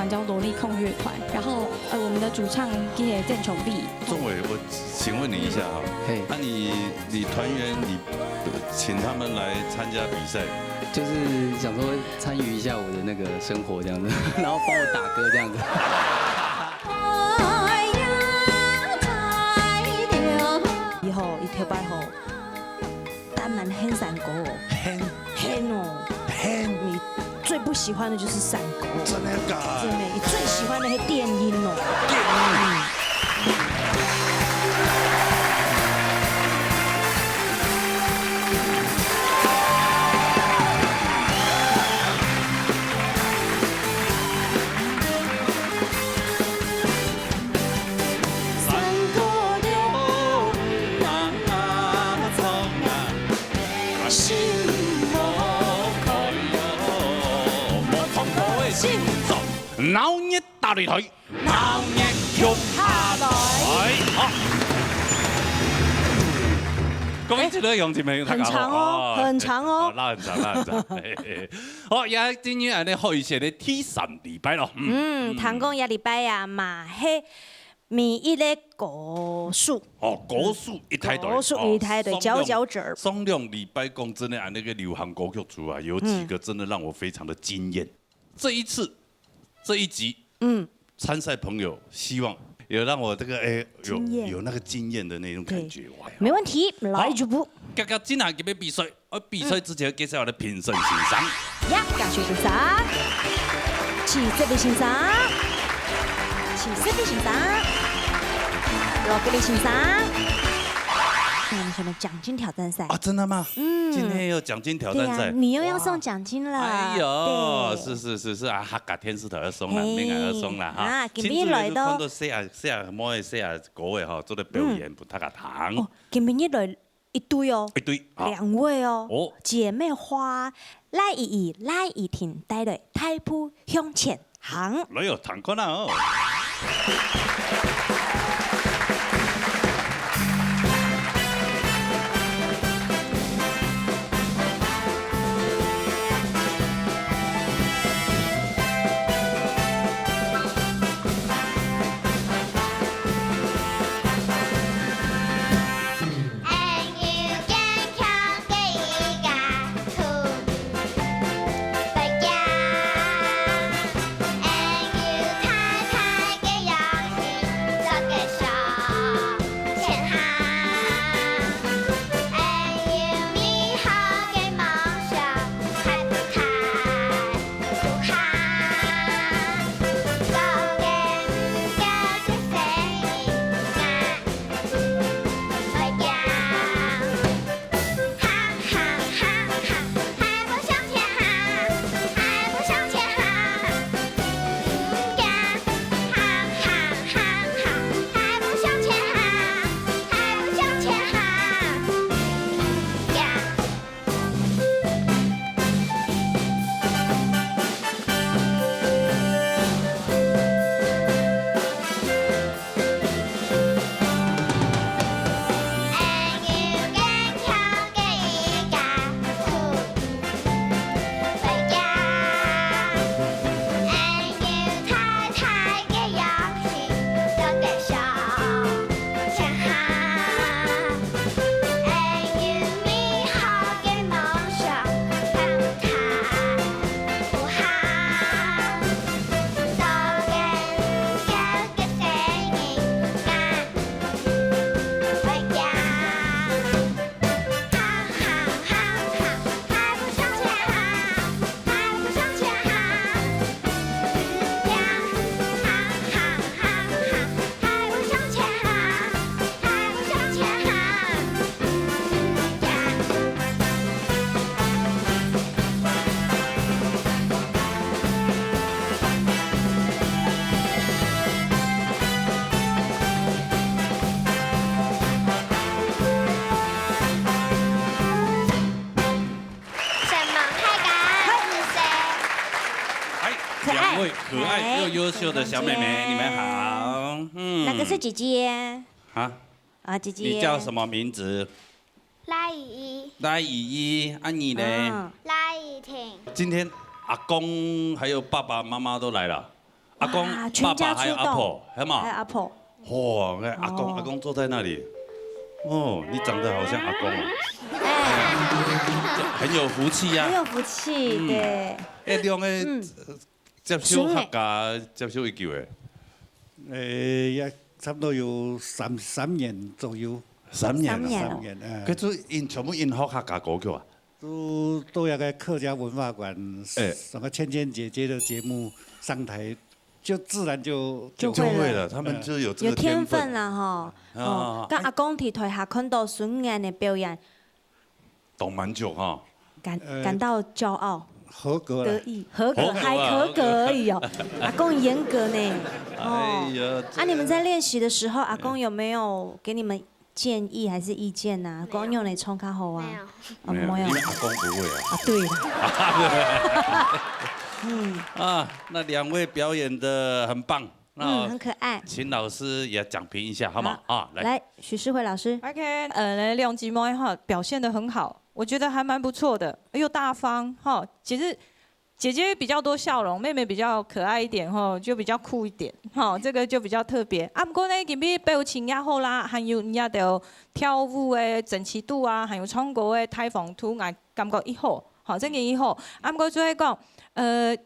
团叫萝莉控乐团，然后我们的主唱也郑琼丽。钟伟，我请问你一下哈，嘿，那你团员你请他们来参加比赛，就是想说参与一下我的那个生活这样子，然后帮我打歌这样子。以后一条摆后，当然很山歌哦，很哦，你最不喜欢的就是山歌，真的假？真的，你最喜欢的是电音哦，电音。闹热大擂台，鬧熱喐下來。好，各位記得用前面很長哦，很長哦，那很長，那很長。好，也今日呢開始咧第3禮拜咯。唐公一禮拜啊嘛，係每一個歌數。哦，歌數一太對，歌數一太對，佼佼者。上2禮拜講真的，那個流行歌曲出來，有幾個真的讓我非常的驚豔。這一次。这一集，參賽朋友希望有讓我這個有那個經驗的那種感覺，哇！沒問題，來主播。今日今日要比賽，比賽之前介紹我的評審欣賞。呀，感謝欣賞，請這邊欣賞，請這邊欣賞，羅格里欣賞。我們什麼獎金挑戰賽啊？真的嗎？今天有獎金挑戰賽，你又要送獎金了。哎呦，是啊，客家天使台要送啦，免挨要送啦哈。啊，今日來到看到寫乜寫歌嘅嗬，做啲表演不太個堂。哦，今日來一堆哦，一堆2位哦，姐妹花賴怡怡、賴怡婷帶來太浦向前行。來有堂課啦哦。2位可愛又優秀的小妹妹，你們好。那個是姐姐。啊？啊，姐姐。你叫什麼名字？賴怡怡。賴怡怡，啊你呢？賴怡婷。今天阿公還有爸爸媽媽都來了。阿公、哇爸全家爸还有出动阿婆，还还有嘛？阿婆，哇，那阿公哦阿公坐在那里，哦，你长得好像阿公哦，哎，很有福气呀很。有福气，对，哎，两个接受客家接受一句的，也差不多有三年左右， 3年3年啊。 3年啊佢做全部因学客家歌曲啊。都要在客家文化馆，哎什么芊芊姐姐的节目上台，就自然就就就会会了，他们就有这有个天分分，啦吼。啊哦，跟阿公伫台下看到孙燕的表演，懂蛮久哈。感到骄傲。合格了。得意，合格合格还啊合格而已哦。阿公很严格呢。哎哦。呀，啊，你们在练习的时候，阿公有没有给你们建议还是意见呐？阿公用来冲卡好啊？没有，哦，没有因为阿公不会啊。啊，对了，啊，那2位表演的很棒，那很可爱。请老师也讲评一下好吗？啊，来，来，许世辉老师， OK，亮吉猫哈表现得很好，我觉得还蛮不错的，又大方哈。姐姐比较多笑容，妹妹比较可爱一点哈，就比较酷一点哈，这个就比较特别。啊，不过呢，今日表情也好啦，还有人家的跳舞的整齐度啊，还有唱歌的台风图，我感觉伊好，好，真嘅伊好。啊，不过最后讲，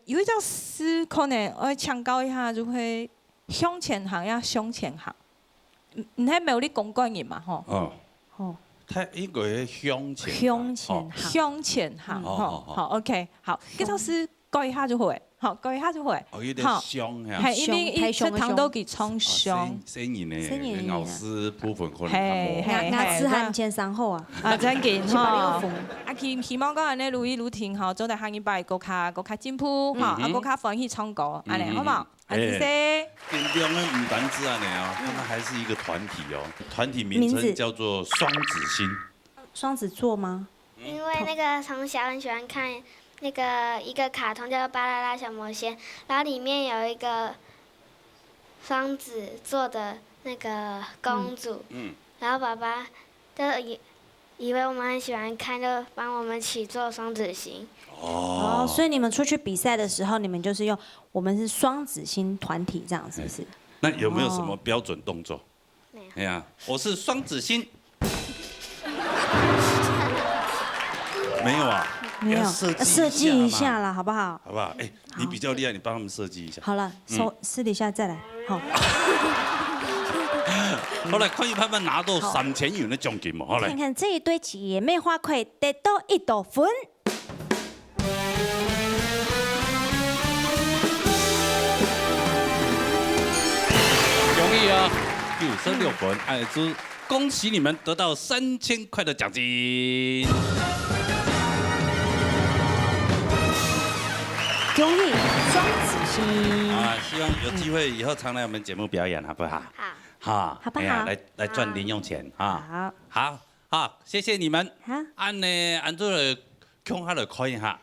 有一条诗可能我强调一下，如何向前行呀，向前行。唔係冇你講過嘢嘛，吼。哦，哦，他應該向前，向前行，向前行，哦吼，好，OK，好，這首詩改一下就會，好，改一下就會，哦，有點好凶呀。係因為太一出凶的凶堂都幾唱凶，聲音呢，聲音老師部分可能係較牙齒含前三後啊，啊，真嘅，是把吼你有風。啊，希望講安尼如意如聽，吼，做得下禮拜更加進步，吼，啊，更加歡喜唱歌，安尼好冇？啊，謝謝。跟兩個唔單止啊，哦，他們還是一個團體哦，團體名名字稱叫做雙子星。雙子座嗎？因为那个从小很喜欢看那个一个卡通叫做《巴啦啦小魔仙》，然后里面有一个双子座的那个公主，然后爸爸就以为我们很喜欢看，就帮我们起做双子星。哦，所以你们出去比賽的時候，你們就是用我們是雙子星團體這樣，是不是？那有沒有什麼標準動作？沒有哎呀，我是雙子星。沒有啊，沒有，要設計一下嘛，啦，好不好？好不好？哎，你比較厲害，你幫他們設計一下。好了，私底下再來，好。好來，看一他們拿到3000元的獎金嘛，好來看。看這一對姐妹花可以得到一朵分。容易啊，96分，哎，祝恭喜你們得到3000塊的獎金。恭喜雙子星！啊，希望有機會以後常來我們節目表演，好不好？好，好，好不好哎呀來賺零用錢啊！好，好，謝謝你們。好，按呢，按照嚟看下來看一下，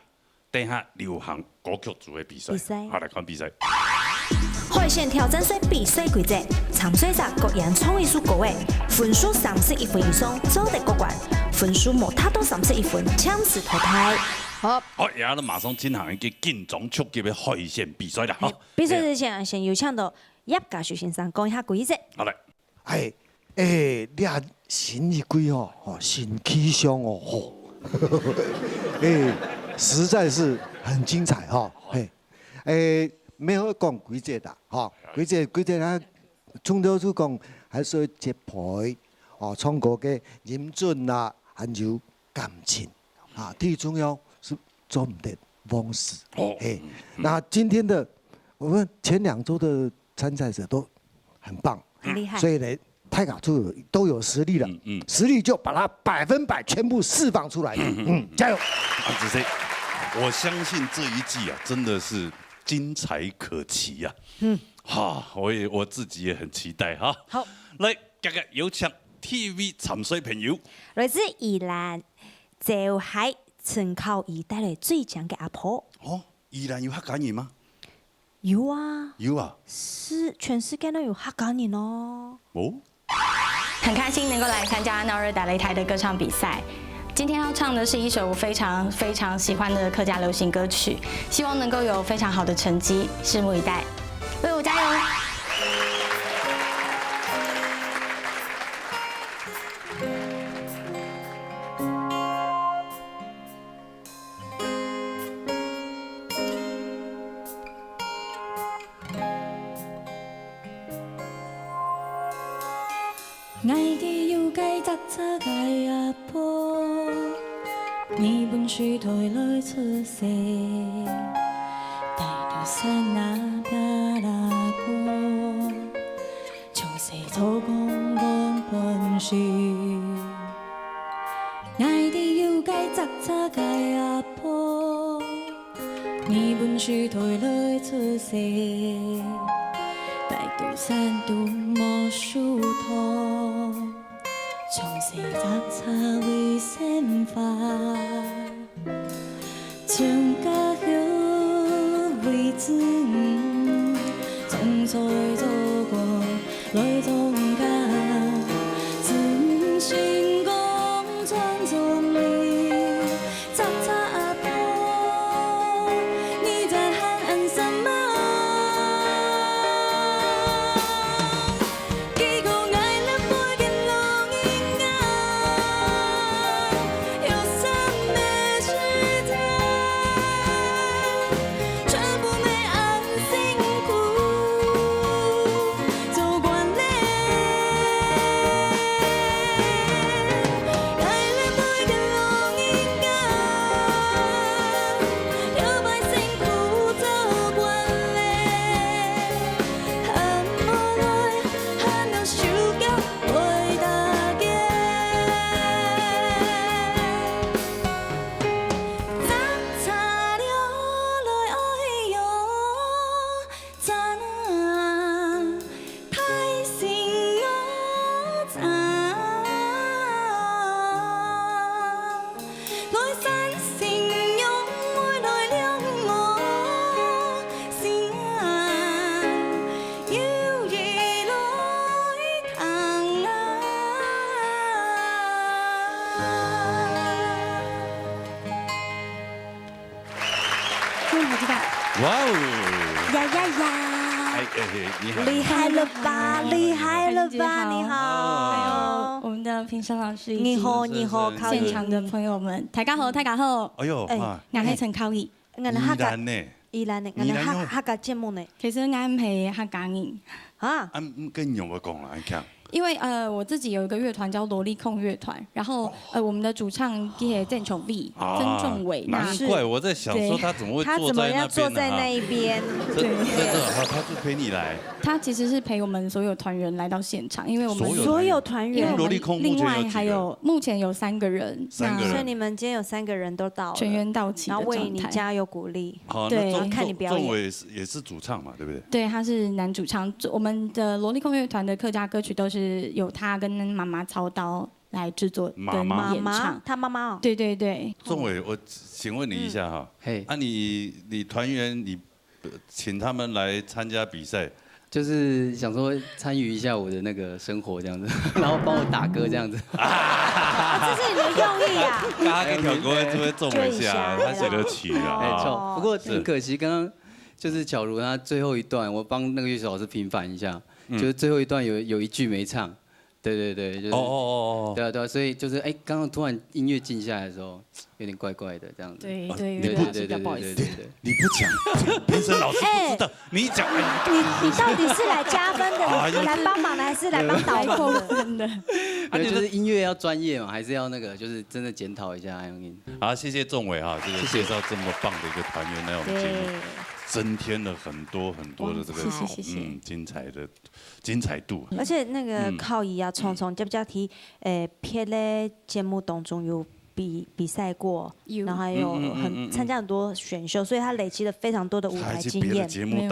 等下流行歌曲組的比賽。比賽好，來看比賽。海線挑戰賽比賽規則：參賽者各人創一首歌嘅，分數31分以上走得過關，分數冇達到31分強制淘汰。好，好，而家都馬上進行一個競爭出擊的海線比賽啦！好，比賽之前先有請到葉家樹先生講一下規則。好嚟。你啊新一季哦，新氣象哦，實在是很精彩哈，沒有講規則的，規則啊，從頭就講還是要節拍，唱歌嘅音準啊，還有感情，最重要是做唔得忘事。那今天的我們前2周的參賽者都很棒，很厲害所以呢。泰卡都有實力了，實力就把它100%全部釋放出來，加油！啊，子 C，我相信這一季啊，真的是精彩可期呀。我自己也很期待哈。好，來，今日有請 TV 參賽朋友，來自宜蘭就係陳孝儀帶來最強嘅阿婆。哦，宜蘭有客家人嗎？有啊，有啊。全世界都有客家人哦。哦。很開心能夠來參加鬧熱打擂台的歌唱比賽。今天要唱的是一首我非常非常喜歡的客家流行歌曲，希望能夠有非常好的成績，拭目以待。威武加油！爱的有该杂杂个阿婆，你本是台来出世，带着山那边拉过，从小做工本本事。爱的有该杂杂个阿婆，你本是台来出世。带着山都无梳头，从小杂草为先发，将家乡为子，总在做过来总家，真心讲传宗里，杂草阿婆，你在喊俺什么？哇哦！呀呀呀！你好，厉害了吧，厉害了吧！你好，还有我们的评审老师，你好，你好，现场的朋友们，大家好，大家好。哎呦，俺係陳扣兒，宜蘭呢？宜蘭呢？我哋客家節目呢？其實俺係客家人。啊？跟你有冇講啊？你看。因為我自己有一個樂團叫蘿莉控樂團，然後我們的主唱係鄭瓊麗、曾仲偉。難怪我在想說他怎麼會坐在那一邊？對，他就陪你來。他其實是陪我們所有團員來到現場，因為我們所有團員，蘿莉控另外還有目前有3個人，所以你們今天有3個人都到了，全員到齊，然後為你加油鼓勵。對，看你表演。仲偉也是主唱嘛，對不對？對，他是男主唱。我們的蘿莉控樂團的客家歌曲都是由他跟媽媽操刀來製作跟演唱。他媽媽哦。對對對。仲偉，我請問你一下哈，你團員你請他們來參加比賽，就是想說參與一下我的那個生活這樣子，然後幫我打歌這樣子。這是你的用意啊！剛剛條歌就會中一下，他寫的曲啊。沒錯，不過很可惜，剛剛就是巧如他最後一段，我幫那個樂手老師平反一下，就是最後一段有一句沒唱。對，就是對啊，所以就是剛剛突然音樂靜下來的時候，有點怪怪的這樣子。對，不好意思。你不講，評審老師不知道，你講。你到底是來加分的，來幫忙的，還是來幫導播的？就是音樂要專業嘛，還是要那個，就是真的檢討一下。好，謝謝仲偉哈，這個介紹這麼棒的一個團員來我們節目，增添了很多的這個精彩度。而且那個靠怡啊，聰聰，接提別的節目當中有比賽過，然後還有參加很多選秀，所以他累積了非常多的舞台經驗。別的節目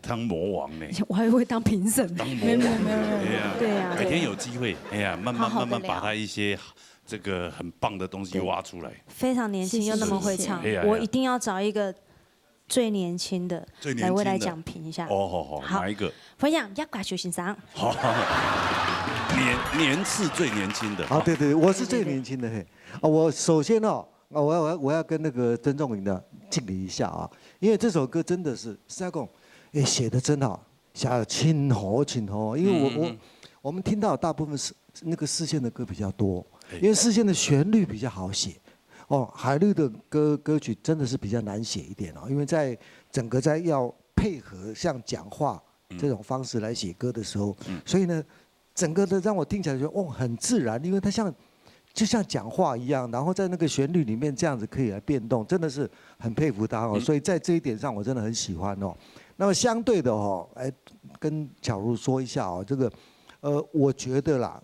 當魔王呢？我還會當評審。當魔王，對啊，改天有機會，慢慢把他一些這個很棒的東西挖出來。非常年輕又那麼會唱，我一定要找一個最年輕的來為來講評一下。好，哪一個？分享一掛小先生。好，年次最年輕的。對，我是最年輕的嘿。我首先我要跟那個曾仲偉的敬禮一下啊，因為這首歌真的是實在講，也写得真好，写清河清河，因为我们听到大部分是那个视线的歌比较多，因为视线的旋律比较好写。哦，海陆的歌曲真的是比较难写一点哦，因为在整个在要配合像讲话这种方式来写歌的时候，所以呢，整个的让我听起来就很自然，因为它就像讲话一样，然后在那个旋律里面这样子可以来变动，真的是很佩服他哦。所以在这一点上我真的很喜欢哦。那么相对的哦，跟巧如说一下哦，这个我觉得啦，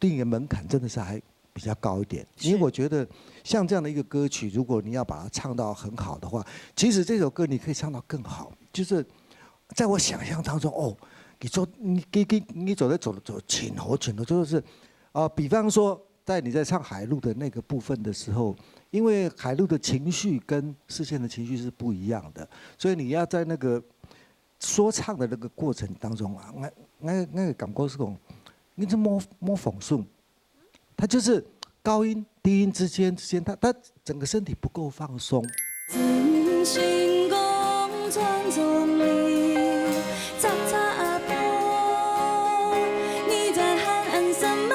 电影的门槛真的是还比较高一点，因为我觉得像这样的一个歌曲，如果你要把它唱到很好的话，其实这首歌你可以唱到更好。就是在我想象当中，你走浅河，就是比方说你在唱海陆的那个部分的时候，因为海陆的情绪跟视线的情绪是不一样的，所以你要在那个说唱的那个过程当中啊，那个感觉是讲，你是摸缝顺，他就是高音低音之间，他整个身体不够放松。真心讲传宗里，杂差多，你在喊俺什么？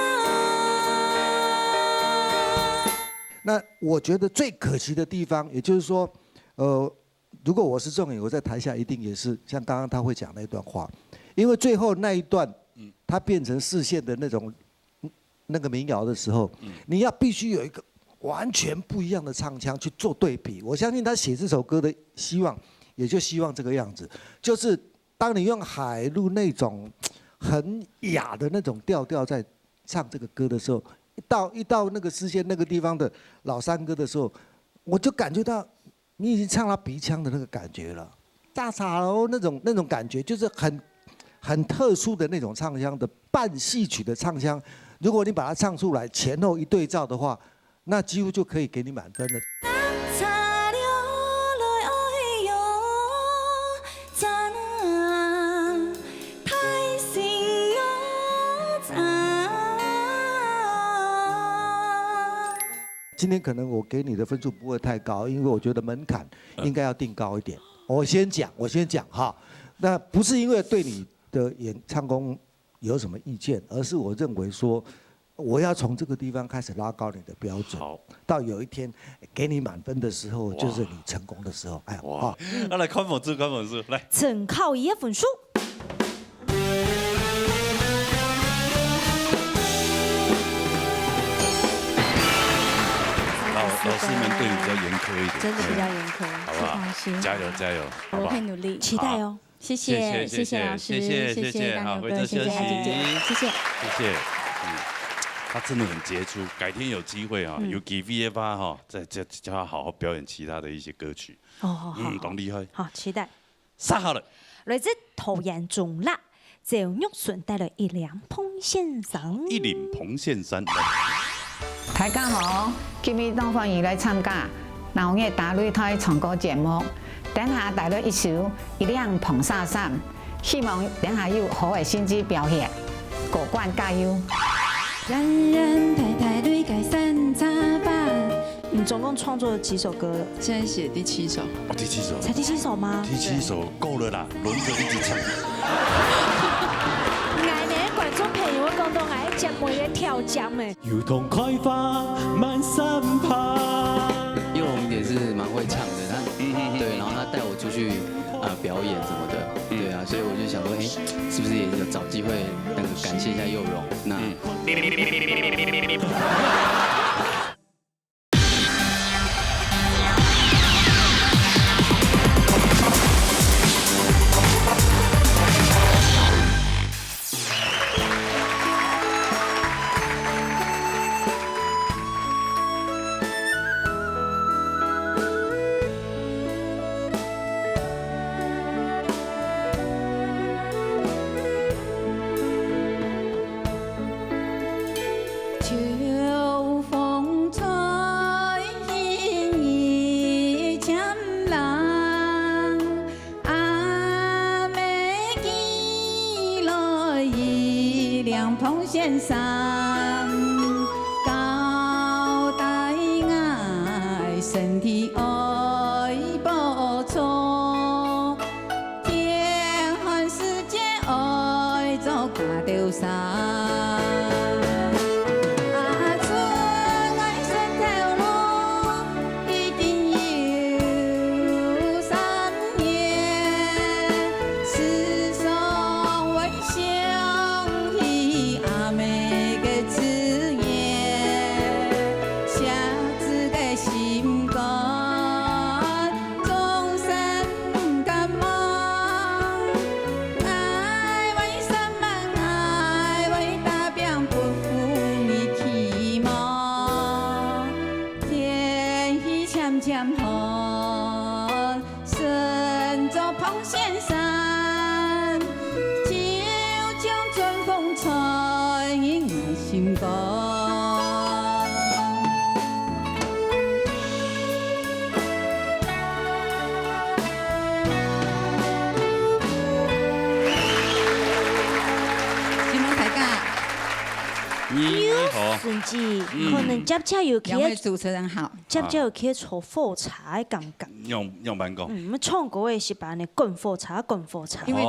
那我觉得最可惜的地方，也就是说，如果我是仲颖，我在台下一定也是像刚刚他会讲那段话，因为最后那一段，他变成视线的那个民谣的时候，你要必须有一个完全不一样的唱腔去做对比。我相信他写这首歌的希望，也就希望这个样子，就是当你用海陆那种很雅的那种调调在唱这个歌的时候，一到那个视线那个地方的老山歌的时候，我就感觉到你已经唱到鼻腔的那个感觉了，大茶楼那种感觉，就是很特殊的那种唱腔的半戏曲的唱腔。如果你把它唱出来，前后一对照的话，那几乎就可以给你满分了。今天可能我给你的分数不会太高，因为我觉得门槛应该要定高一点。我先讲哈，那不是因为对你的演唱功有什么意见，而是我认为说，我要从这个地方开始拉高你的标准，到有一天给你满分的时候，就是你成功的时候。哎呀，哇！那来看分数，来。整靠一分数。老师们对你比较严苛一点，真的比较严苛，好不好？加油，好不好？我会努力，期待哦。谢谢老师，谢谢大牛哥，谢谢海姐姐，谢谢。他真的很杰出，改天有机会有机会吧哈，再叫他好好表演其他的一些歌曲。好，懂厉害。好，期待。杀好了。来自桃园中辣，赵玉顺带来一辆蓬线衫。一领蓬线衫。大家好，今日当欢迎来参加老叶大擂台唱歌节目。等下带来一首《一辆蓬纱衫》，希望等下有好的成绩表现，过关加油！人人太太对改三叉八。你总共创作了几首歌了？现在写第7首。第7首。才第7首吗？第7首够了啦，轮着一直唱。爱的观众朋友，我讲到爱节目的挑战诶。如同開花滿山爬。因为我们也是蛮会唱的，对，然后他带我出去表演什么的，对啊，所以我就想说，是不是也有找机会感谢一下佑荣？那。蓬线衫，交代爱身体爱不错，天山。甚至可能接着又两位去，主持人好，接着又去炒火茶的感觉。用慢讲。我们唱歌的是把那滚火茶，滚火茶。因为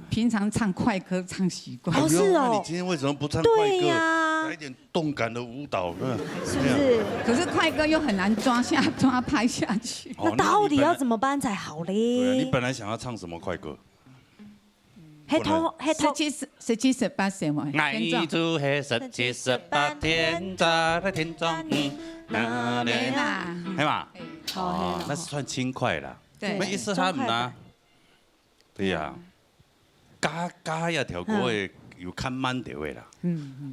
平常唱快歌唱习惯。哦，是哦。那你今天为什么不唱快对歌？呀，来一点动感的舞蹈，是不是？可是快歌又很难抓拍下去。那到底要怎么办才好对啊，你嘞？本来想要唱什么快歌？黑头17、18岁嘛。爱住黑17、18天，在天中，那对啦，黑嘛？好，那是算轻快啦。对没意思他唔啦。对呀，加一条歌的有看慢调的啦。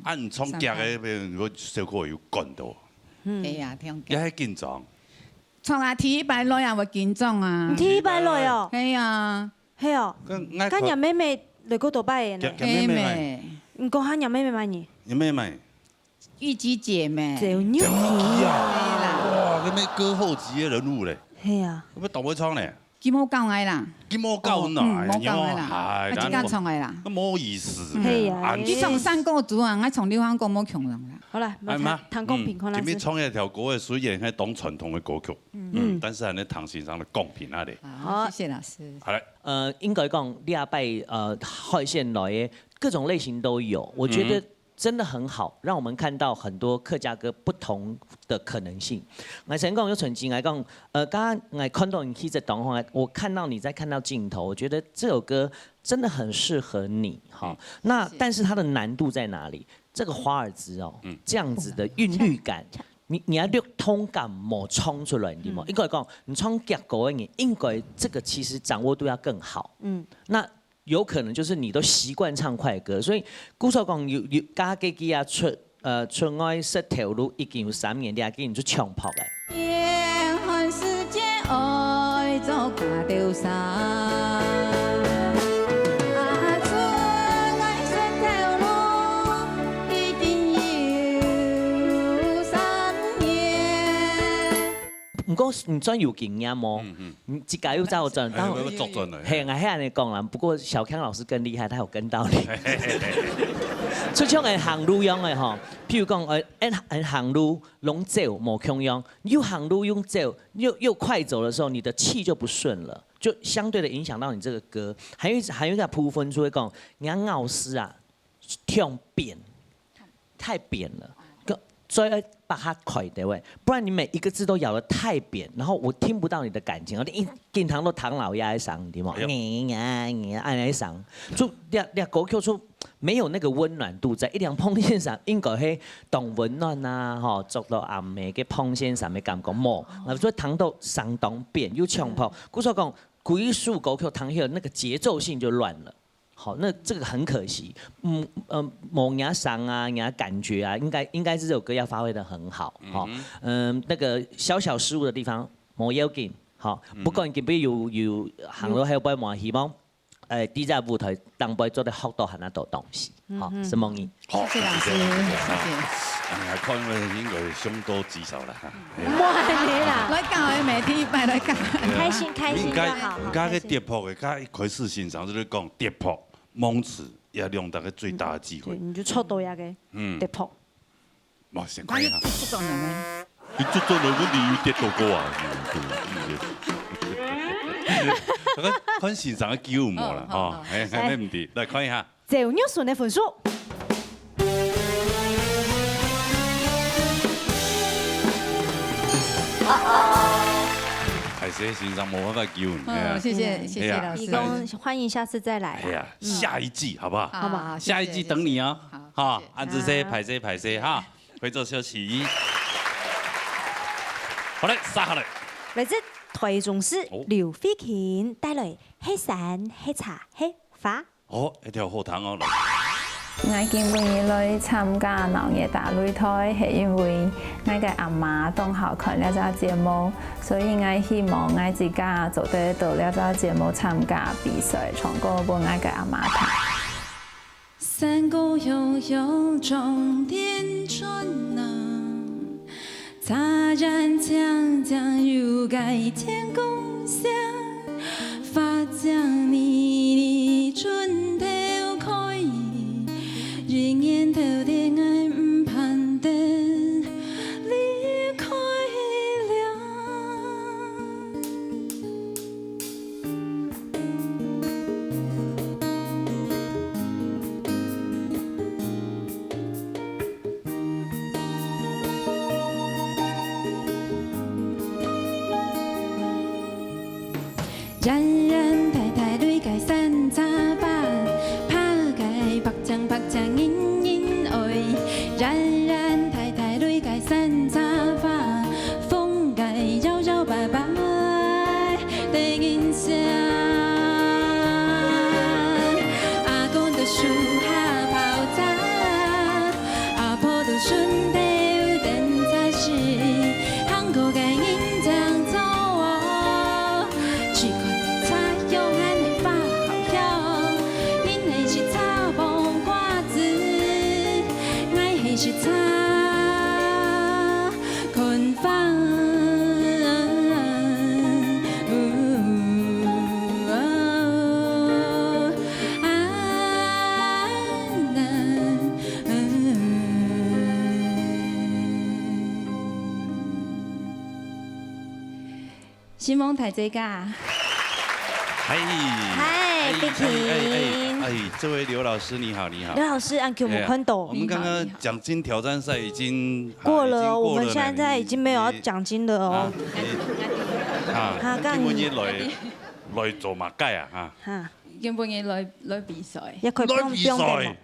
按唱夹的，如果小歌有赶到。对呀，听也係緊張。唱啊，T100來也會緊張啊。 T100來哦。係啊。係哦。今日妹妹嚟嗰度拜嘅呢？妹妹。唔講下日妹妹買嘢。有咩買？玉姬姐妹。就牛皮啊！哇，嗰咩歌后級嘅人物咧。係啊。咁咩導尾唱咧？金毛教嘅啦。金毛教來，冇教嘅啦。係即間唱嘅啦。冇意思。係啊。你從三個組啊，我從劉漢國冇強人啦。好啦，談公平，看前面唱一條歌嘅雖然係當傳統嘅歌曲，但是係咧唐先生嘅公平啊咧。好，謝謝老師。好嘞。應該講禮拜海線來嘅各種類型都有，我覺得真的很好，讓我們看到很多客家歌不同的可能性。我先講有曾經來講，剛剛我看到你 K 在動畫，我看到你在看到鏡頭，我覺得這首歌真的很適合你哈。那但是它的難度在哪裡？這個華爾茲哦，這樣子的韻律感，你要略通感冇衝出來，你冇應該講，你唱夾歌嘅嘢，應該這個其實掌握度要更好。那有可能就是你都習慣唱快歌，所以古時候講要加幾幾啊出愛失條路已經有3年，你還竟然就唱跑嘅。夜寒世界愛做掛吊衫。唔過唔專有經驗哦，你自己要找準。當然作準嚟。係啊，係你講啦。不過小康老師更厲害，他有跟到你。出唱係行路用嘅吼，譬如講行路攏走冇強用，又行路用走又快走的時候，你的氣就不順了，就相對的影響到你這個歌。還有一個部分就會講，你看奧斯啊，唱扁，太扁了。所以要把它快點位，不然你每一個字都咬得太扁，然後我聽不到你的感情。你經常都唐老鴨喺上，對嗎？你喺上，就你歌曲就沒有那個溫暖度在。一定碰線上應該係當溫暖啊，吼，做到暗暝嘅碰線上嘅感覺冇。所以彈到相當扁又搶跑，故說講幾首歌曲彈起來那個節奏性就亂了。好，那這個很可惜，某人家嗓啊，人家感覺啊，應該是這首歌要發揮得很好，好，那個小失誤的地方冇要緊，好，不過佢比如有行路喺度望希望，啲在舞台當杯做得學到很多東西，好，是夢怡。謝謝老師，謝謝。哎，看我應該凶多吉少啦。哇，你啦！來教嘅每天拜來教。開心就好。而家嘅跌破嘅，家開始欣賞就是講跌破。蒙詞也用到個最大的機會。你就出到呀嘅，跌破。哇！先看下。你做人咩？你做人問題要跌到高啊！看欣賞嘅機會冇啦，嚇，係咩唔掂？來看一下。赵玉顺的分数。还是欣赏没办法救你。谢谢老师。义工欢迎下次再来。哎呀，下一季好不好？好不好？下一季等你哦。好，按这些排些哈，回座休息。好嘞，杀下来。来自台中市刘飞琴帶來黑山黑茶黑花。哦，一條好糖哦。我今年來參加農業大擂台，係因為我嘅阿媽當校看了這節目，所以我希望我自家做得到了這節目參加比賽，唱歌俾我嘅阿媽聽。山谷悠悠終點轉能，乍然將將又改天共享，發將你春頭開，人煙頭的愛唔盼得離開了。人人太太淚解散雜吧，拍解白將隱隱愛。人人太太淚解散雜吧，風解搖搖擺擺的印象。阿公的樹下泡茶，阿婆的順帶等菜時，韓國嘅印象走我。去看你茶用眼的發好香，因係是茶無瓜子，愛係是茶困芳。希望大家噶。嗨，Vicky。这位刘老師你好，你好。劉老師，按 Q 我看到。我們剛剛獎金挑戰賽已經過了，我們現在已經沒有要獎金了哦。啊，基本嘢來做馬街啊嚇。基本嘢來比賽。一塊來比賽。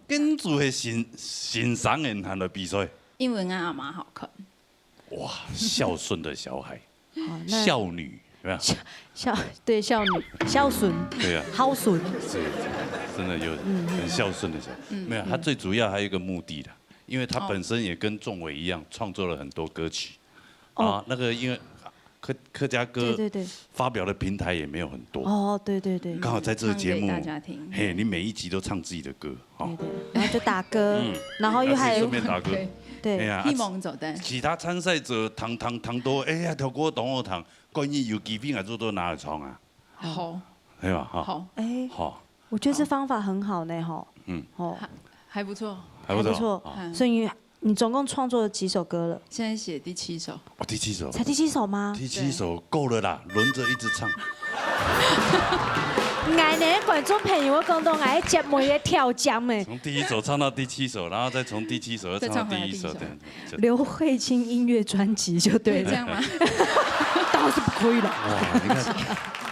跟住係欣賞人行來比賽。因為我阿媽好看。哇，孝順的小孩，孝女。對孝女孝順，對啊，孝順，是真的有很孝順的小孩。沒有，他最主要還有一個目的的，因為他本身也跟仲偉一樣創作了很多歌曲。啊，那個因為客家歌發表的平台也沒有很多。哦，對對對。剛好在這個節目，嘿，你每一集都唱自己的歌，哦，然後就打歌，然後又還有順便打歌。對，希望做得。其他參賽者糖多，哎呀，條歌同我糖。關於有幾片啊，都拿來唱啊。好，係嘛？好，哎，好，我覺得這方法很好呢，哈。嗯，哦，還不錯，還不錯。所以你總共創作了幾首歌了？現在寫第7首。哦，第7首。才第7首嗎？第7首夠了啦，輪着一直唱。愛呢，觀眾朋友，我講到愛節目嘅挑戰誒。從第1首唱到第7首，然後再從第7首又唱到第1首，對。劉慧卿音樂專輯就對了。這樣嗎？當然是不可以了。哇，你看，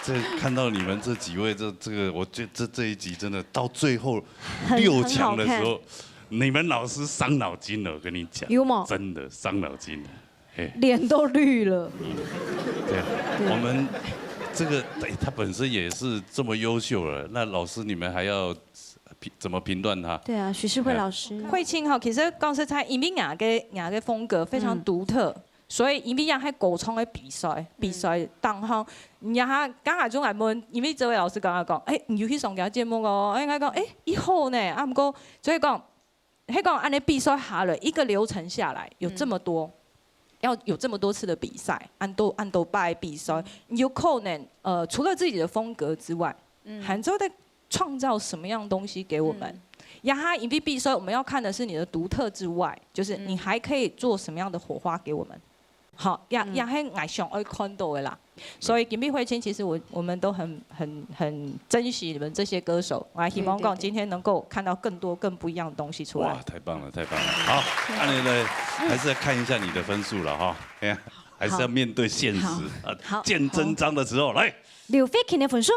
這看到你們這幾位，這個，我覺得這一集真的到最後6強的時候，你們老師傷腦筋了，我跟你講。有嗎？真的傷腦筋了，臉都綠了。對，我們。這個他本身也是這麼優秀了，那老師你們還要怎麼評斷他？對啊，許世慧老師，慧卿哈，其實剛才睇尹碧雅嘅風格非常獨特，所以尹碧雅喺高倉嘅比賽當中，然後剛下中嚟問，因為這位老師講講，誒，唔要去上架節目哦，我講，誒，以後呢，啊唔過，所以講，喺講按你比賽下來一個流程下來有這麼多。要有這麼多次的比賽，按都拜比賽，有可能除了自己的風格之外，還在創造什麼樣東西給我們？然後因為比賽我們要看的是你的獨特之外，就是你還可以做什麼樣的火花給我們？好，也係我上愛看到的啦。所以金碧辉青，其实我们都很珍惜你们这些歌手，我还希望今天能够看到更多更不一样的东西出来。哇，太棒了，太棒了！好，那你呢，还是要看一下你的分数了哈。哎呀，还是要面对现实啊，见真章的时候来。刘飞琴的分数。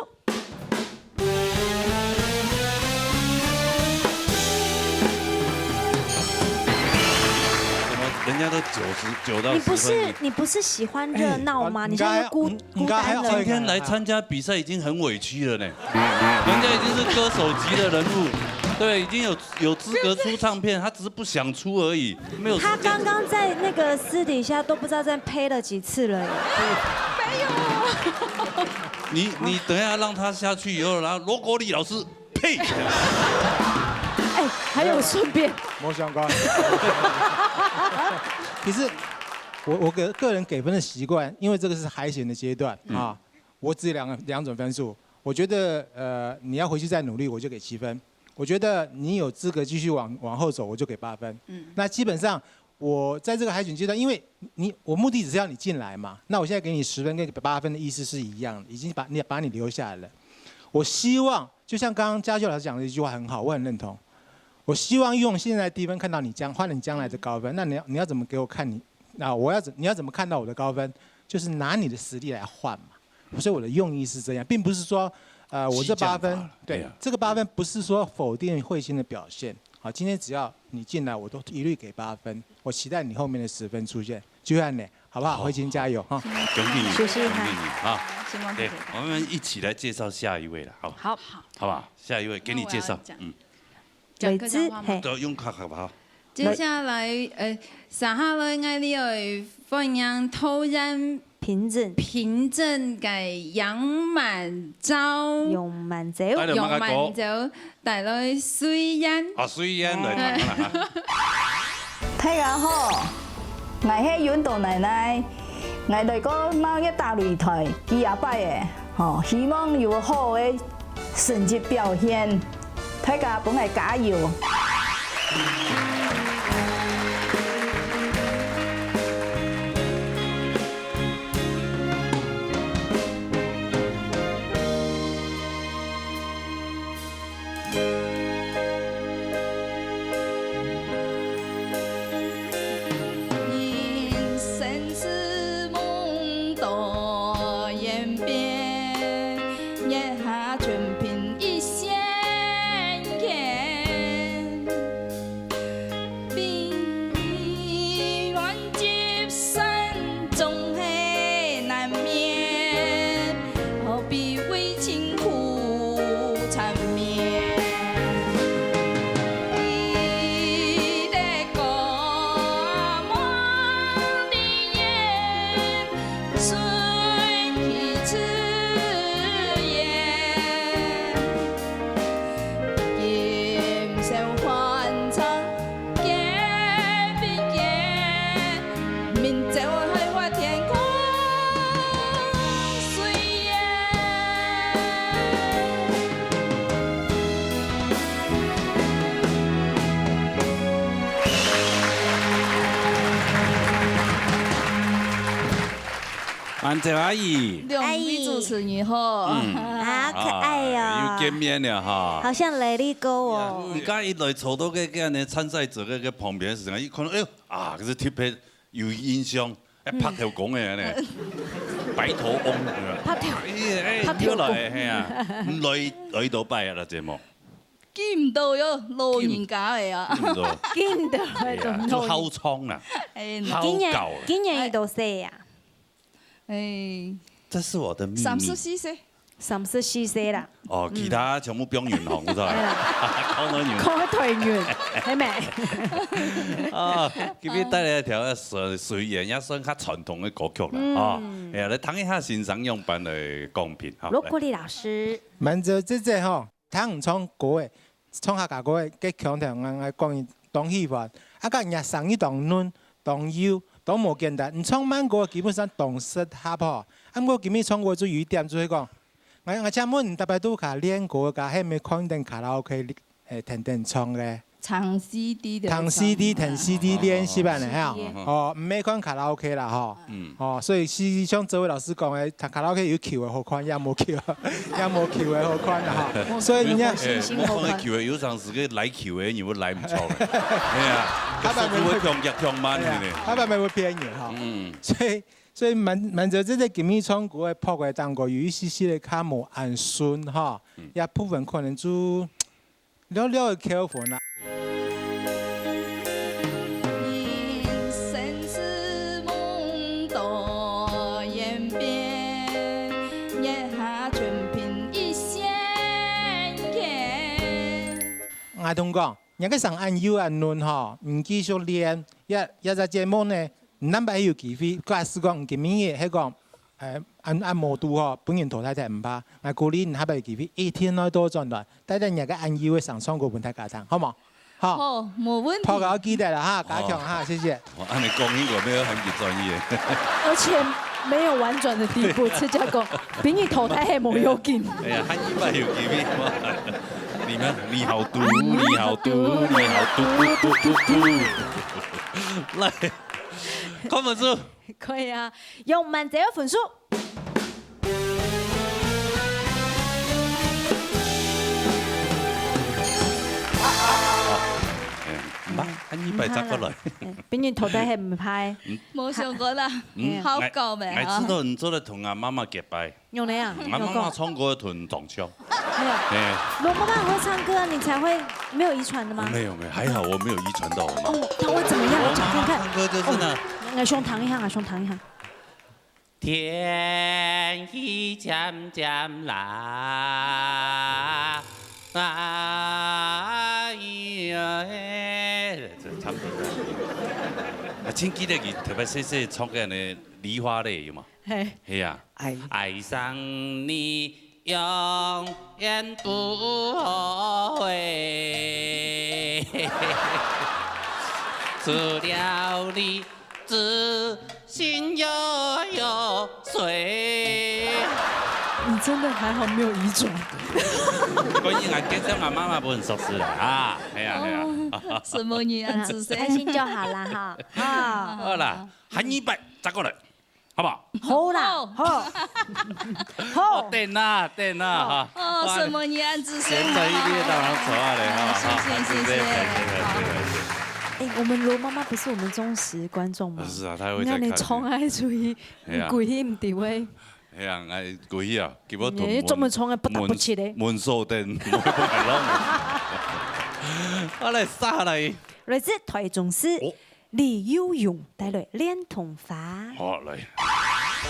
人家都99到10分。你不是喜欢热闹吗？你现在孤单了。今天来参加比赛已经很委屈了呢，人家已经是歌手级的人物，对，已经有资格出唱片，他只是不想出而已，没有。他刚刚在那个私底下都不知道在呸了几次了。没有。你等一下让他下去以后，然后罗国立老师呸。哎，还有顺便。没相干。其实我个人给分的习惯，因为这个是海选的阶段啊，我只有两种分数。我觉得你要回去再努力，我就给7分。我觉得你有资格继续往后走，我就给8分。那基本上我在这个海选阶段，因为我目的只是要你进来嘛，那我现在给你10分跟8分的意思是一样的，已经把你留下来了。我希望就像刚刚嘉秀老师讲的一句话很好，我很认同。我希望用现在的低分看到你换了你将来的高分，那你要怎么给我看你？那你要怎么看到我的高分？就是拿你的实力来换嘛。所以我的用意是这样，并不是说我这8分，对，这个8分不是说否定慧心的表现。好，今天只要你进来，我都一律给8分。我期待你后面的10分出现，就像你，好不好？慧心加油哈！恭喜你，谢谢恭喜你啊！对，我们一起来介绍下一位了，好，好不好？下一位给你介绍，讲客家话吗？都用卡好不好？接下来，接下來我哋會歡迎突然平鎮嘅楊滿洲，楊滿洲帶來水煙。啊，水煙來聽啦嚇！大家好，我係遠道奶奶，我哋個某一大擂台28嘅，希望有好嘅成績表現。大家幫我加油！满洲阿姨，两位主持人好，好可愛哦，又見面了哈，好像 Let It Go 哦。而家一來坐到嘅嗰啲參賽者嘅旁邊時，一看到哎呦啊，嗰啲貼片有印象，拍條講嘅咧，白頭翁，拍條來係啊，來到拜啦節目。見唔到喲，老人家嚟啊！見唔到，做後倉啦，好舊。今年幾多歲呀？這是我的秘密。34歲啦。哦，其他全部標員紅咗。開團員，係咪？啊，今日帶來一條隨緣也算較傳統嘅歌曲啦，啊，誒，嚟聽一下欣賞樣版嘅鋼片嚇。羅國立老師。滿洲姐姐吼，聽唔唱歌嘅，唱客家歌嘅，佢強調我講當戲法，啊個日上一當暖當腰。都冇簡單，你唱慢歌基本上動適合嗬。咁我今日唱歌就有一點就係講，我請問特別都卡練歌㗎，係咪肯定卡拉 OK 天天唱嘅？唱 CD 的。唱 CD、弹 CD 练习版的哈。哦，唔免看卡拉 OK 啦哈。哦，所以是像这位老师讲的，卡拉 OK 有 Q 的好看，也无 Q， 也无 Q 的好看的哈。所以人家我讲 Q 的有阵时个来 Q 的，你会来唔错嘅。係啊，他慢慢会強慢嘅。他慢慢会偏遠哈。所以慢着这个金米唱歌的破嘅當過，有一些些嘅較無按順哈，也部分可能就了了嘅扣分啦。我同講，人家上按有按論吼，唔繼續練，一隻節目呢，唔單係有機會，假使講唔見面嘅，係講按模度吼，本人淘汰就唔怕，我鼓勵你下邊機會一天內多轉來，帶帶人家按有嘅上唱歌本台家堂，好冇？好，冇問題。破稿記得了哈，加強哈，謝謝。我按你講英國沒有很專業，而且沒有婉轉的地步，直接講，比你淘汰係冇要緊。哎呀，很一般有機會。你好毒，你好毒，你好毒。來，看分數。可以啊，用滿這個分數。很一般砸過來。比你淘汰係唔派。冇想過啦，好高咩？我知道你做得同阿媽媽結拜。用哪樣？我媽媽唱歌同撞槍。羅媽媽會唱歌啊，你才會沒有遺傳的嗎？沒有，還好我沒有遺傳到。哦，他會怎麼樣？講看看。唱歌就是呢。我胸膛一下，我胸膛一下。天已漸漸藍，這差不多。我真記得佢特別細細唱嘅那梨花淚有嘛？係啊，愛上你永遠不後悔，除了你。自信又有誰？你真的還好沒有遺傳。關於我跟上我媽媽不很熟悉了啊，係啊係啊。什麼女人子開心就好啦哈。好啦，喊一百砸過來，好不好？好啦，好。好。等啦等啦哈。哦，什麼女人子？現在一列當然錯啊你哈。謝謝。我們羅媽媽不是我們忠實觀眾嗎？是啊，他會在看。你衝愛注意，鬼唔掉位。係啊，我故意啊，結果同你專門衝嘅不得不切咧。門數定，我係攞。我嚟殺你。來自台中市李優勇帶來戀童法。好嚟。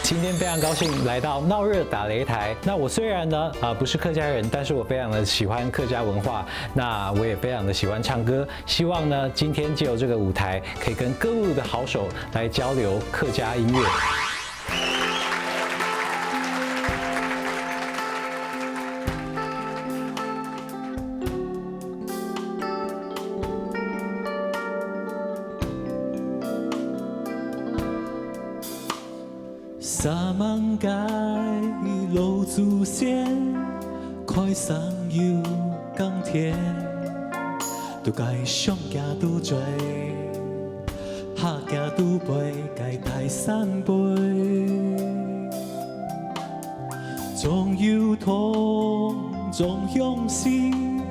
今天非常高興來到鬧熱打擂台。那我雖然呢不是客家人，但是我非常的喜歡客家文化。那我也非常的喜歡唱歌。希望呢今天借由這個舞台，可以跟各路的好手來交流客家音樂。沙萬界老祖先，開山有耕田，都該上家都追，下家都背，該大山背。總有痛，總用心，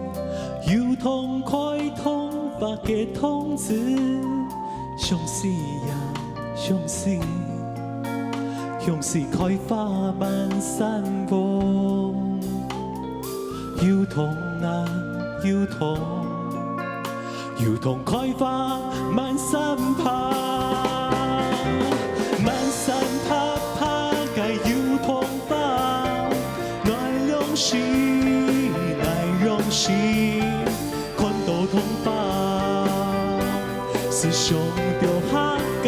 有痛開通發嘅通知，相思呀，相思。用是開花滿山坡，要痛啊要痛，要痛開花滿山爬，滿山爬爬該要痛吧，來用心來用心，看到痛吧，是上掉下架。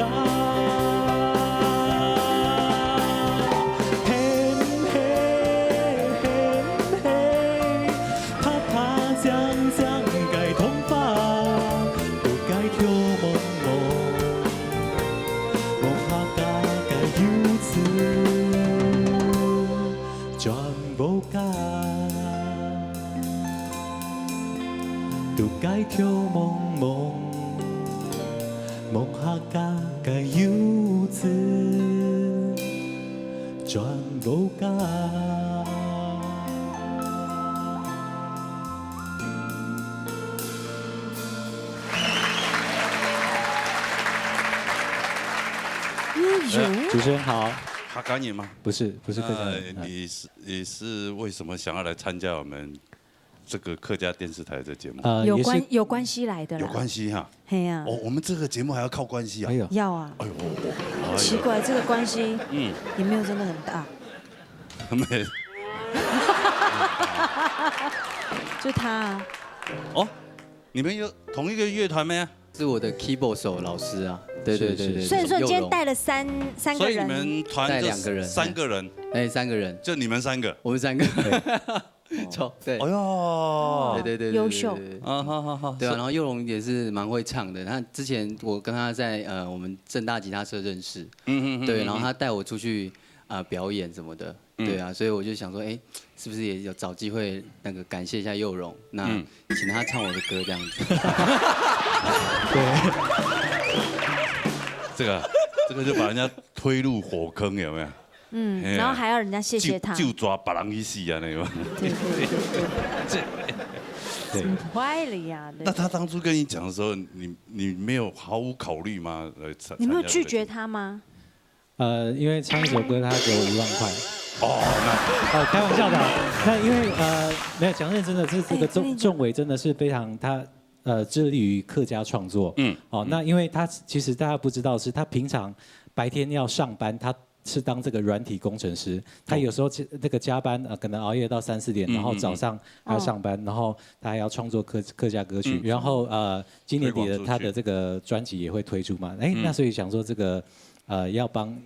都该跳梦梦，梦下家该游子全无家。主持人好。哈港人吗？不是客家人。你是为什么想要来参加我们这个客家电视台的节目？有关系来的啦。有关系哈。嘿呀。哦，我们这个节目还要靠关系啊。要啊。哎呦，奇怪，这个关系也没有真的很大。没。就他啊。哦，你们有同一个乐团没？是我的 keyboard 手老师啊。对。所以说你今天带了三个人。所以你们团带2个人，3个人。哎，3个人。就你们3个。我们3个。错，对。哎呦，对，优秀。啊，好。对啊，然后佑荣也是蛮会唱的。他之前我跟他在我们正大吉他社认识。对，然后他带我出去表演什么的。对啊，所以我就想说，哎，是不是也有找机会那个感谢一下佑荣，那请他唱我的歌这样子。对。这个就把人家推入火坑，有没有？然后还要人家谢谢他，就抓别人去死啊那个。对，坏了呀。那他当初跟你讲的时候，你没有毫无考虑吗？你没有拒绝他吗？因为唱一首歌他给我1万块。哦，开玩笑的。那因为没有讲认真的，这个仲伟真的是非常他。致力于客家创作，那因为他其实大家不知道是他平常白天要上班，他是当这个软体工程师，他有时候那个加班可能熬夜到3、4点，然后早上还要上班，然后他还要创作客家歌曲，然后今年底的他的这个专辑也会推出嘛，那所以想说这个。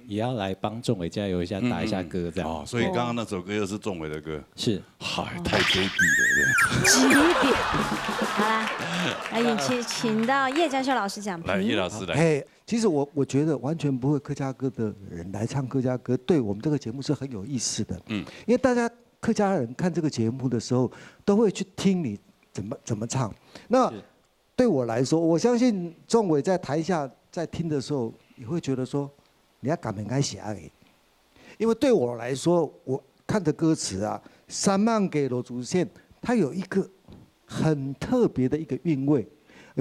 也要来帮仲伟加油一下，打一下歌这样。哦，所以刚刚那首歌又是仲伟的歌。是。嗨，太卑鄙了，极鄙。好啦，来请到叶嘉修老师讲评。来，叶老师来。哎，其实我觉得完全不会客家歌的人来唱客家歌，对我们这个节目是很有意思的。因为大家客家人看这个节目的时候，都会去听你怎么唱。那对我来说，我相信仲伟在台下在听的时候。也会觉得说，你要敢不敢写给？因为对我来说，我看的歌词啊，三万给罗祖线，它有一个很特别的一个韵味。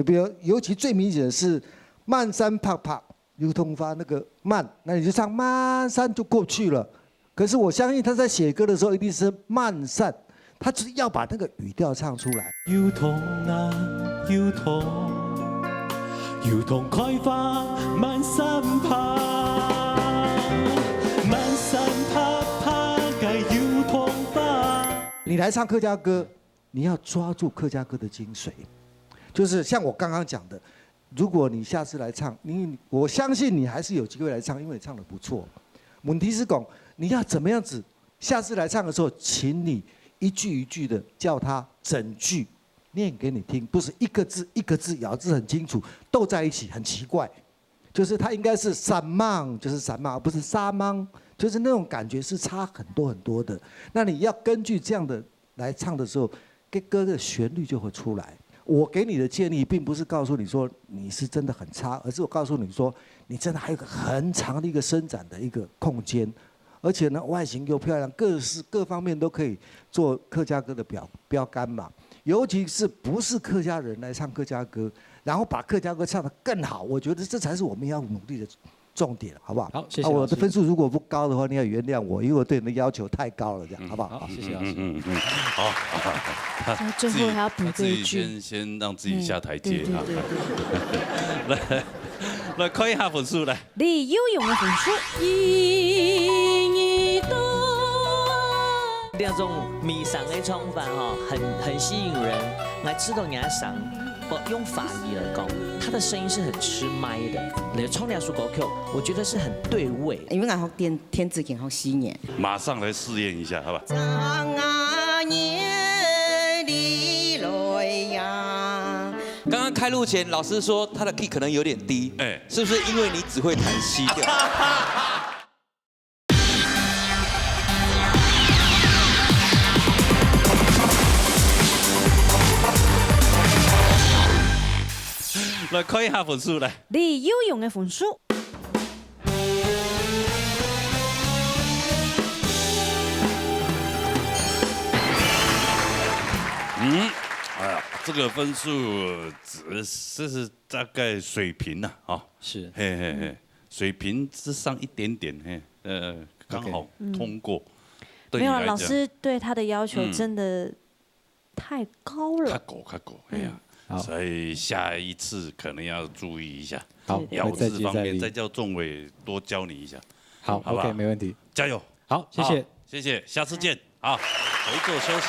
比如，尤其最明显的是“漫山啪啪流通发”那个慢，那你就唱“漫山”就过去了。可是我相信他在写歌的时候，一定是“慢散”，他只要把那个语调唱出来。油桐啊，油桐。油桐开花满山爬，满山爬爬该油桐吧。你来唱客家歌，你要抓住客家歌的精髓，就是像我刚刚讲的，如果你下次来唱，我相信你还是有机会来唱，因为你唱得不错。问题是讲你要怎么样子，下次来唱的时候，请你一句一句的叫他整句。念给你听，不是一个字一个字咬字很清楚，斗在一起很奇怪。就是它应该是三mang，就是三mang，而不是沙mang，就是那种感觉是差很多很多的。那你要根据这样的来唱的时候，歌的旋律就会出来。我给你的建议，并不是告诉你说你是真的很差，而是我告诉你说，你真的还有个很长的一个伸展的一个空间，而且呢，外形又漂亮，各方面都可以做客家歌的标杆嘛。尤其是不是客家人来唱客家歌，然后把客家歌唱得更好，我觉得这才是我们要努力的重点，好不好？好，谢谢。我的分数如果不高的话，你要原谅我，因为我对你的要求太高了，这样好不好？好，谢谢老师。好。最后还要补这一句，先让自己下台阶啊。来，看一下分数来。李悠勇的分数。那种迷上的唱法哈，很吸引人，来知道人家上。用法语来讲，他的声音是很吃麦的。你唱两首歌曲，我觉得是很对味。因为俺好天子给好吸引。马上来试验一下，好吧？刚刚开录前，老师说他的 key 可能有点低，是不是因为你只会弹西调？来看一下分数来。李友勇的分数。哎呀，这个分数这是大概水平呐，啊，是，嘿嘿嘿，水平之上一点点，嘿，刚好通过。没有，老师对他的要求真的太高了。太高，哎呀，所以下一次可能要注意一下。好，咬字方面再叫仲伟多教你一下。好 ，OK， 没问题，加油。好，谢谢，谢谢，下次见。好，回座休息。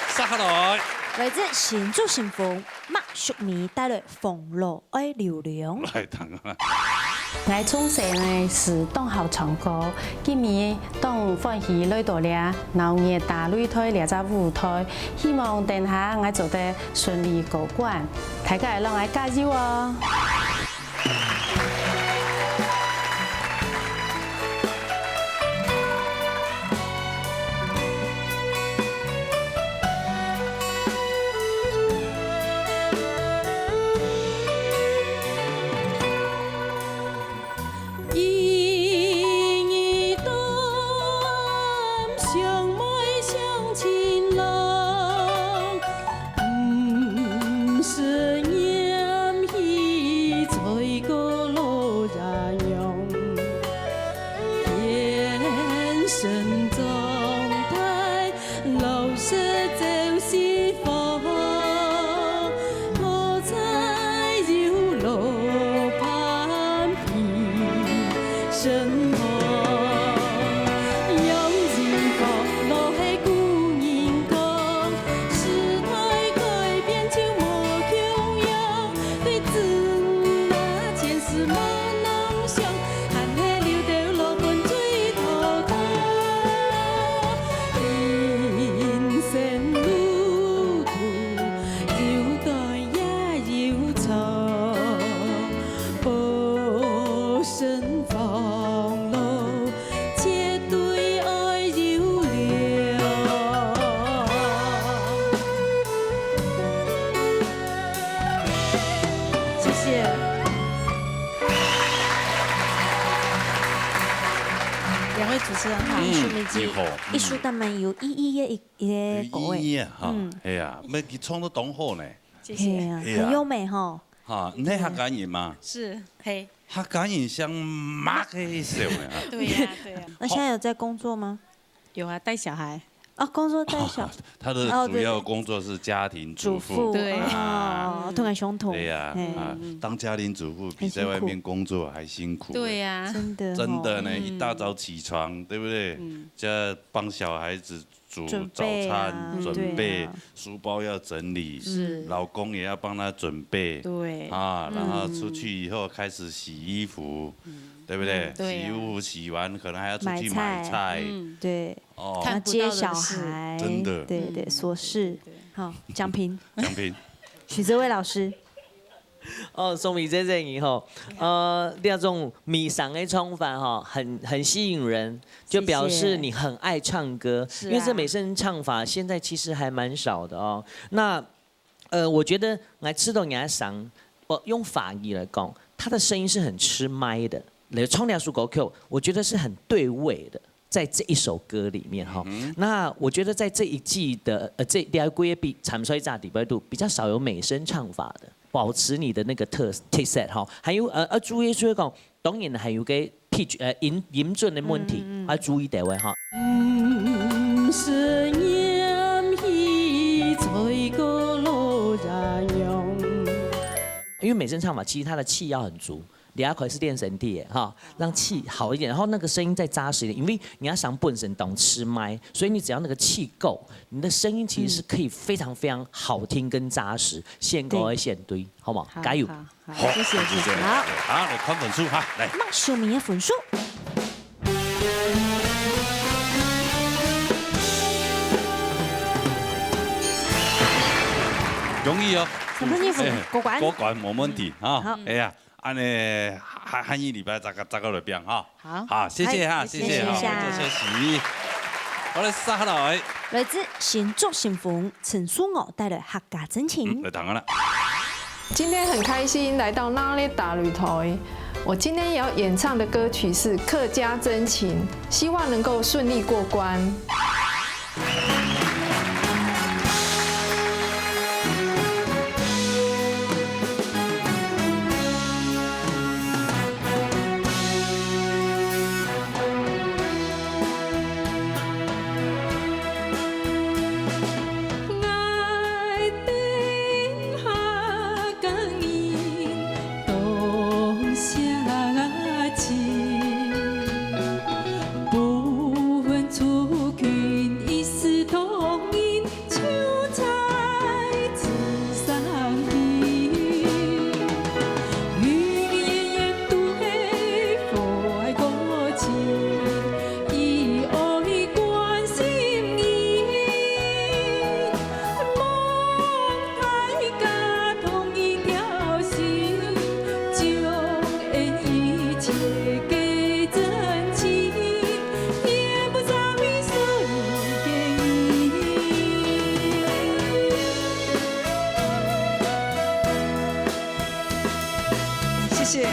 撒下来。来自新竹新风马淑妮带来《风落爱流量》。来谈啊。我从小呢是当好唱歌，今年当欢喜来到了闹热大擂台两只舞台，希望等下我做得顺利过关，大家让我加油哦！艺术他们有一个歌诶，哈，哎呀，要去创作当好呢，谢谢，很优美哈。哈，你客家人吗？是，嘿。客家人像马个笑的啊。对呀，对呀。那现在有在工作吗？有啊，带小孩。啊，工作带小。他的主要工作是家庭主妇。对啊，痛感胸痛。对呀，啊，当家庭主妇比在外面工作还辛苦。对呀，真的。真的呢，一大早起床，对不对？就帮小孩子煮早餐，准备书包要整理，老公也要帮他准备。对。啊，然后出去以后开始洗衣服。对不对？洗衣服洗完，可能还要出去买菜。对。哦。接小孩。真的。对对，琐事。好，奖评。奖评。许哲伟老师。哦，宋米姐姐以后，那种米上的唱法哈，很吸引人，就表示你很爱唱歌。因为这美声唱法现在其实还蛮少的哦。那我觉得来吃到牙上，用法语来讲，他的声音是很吃麦的。唱两首歌曲，我觉得是很对味的，在这一首歌里面哈。那我觉得在这一季的这第二季比产衰炸底白度比较少有美声唱法的，保持你的那个特色哈。还有注意讲，当然还有个 pitch 音准的问题，要注意到位哈。因为美声唱法其实它的气要很足。第二块是练身体哈，让气好一点，然后那个声音再扎实一点，因为你要想本身懂吃麦，所以你只要那个气够，你的声音其实是可以非常非常好听跟扎实，线高而线堆，好不好？加油！好，谢谢谢谢。好，来看分数哈，来。马秀明的分数。容易哦。3分钟过关。过关没问题啊。好，哎呀。安尼汉语礼拜咋个来变哈？好，谢谢哈，谢谢，好，做休息。我来撒来。来自新竹新风陈淑娥带来客家真情。来谈了。今天很开心来到那里打擂台。我今天要演唱的歌曲是《客家真情》，希望能够顺利过关。谢。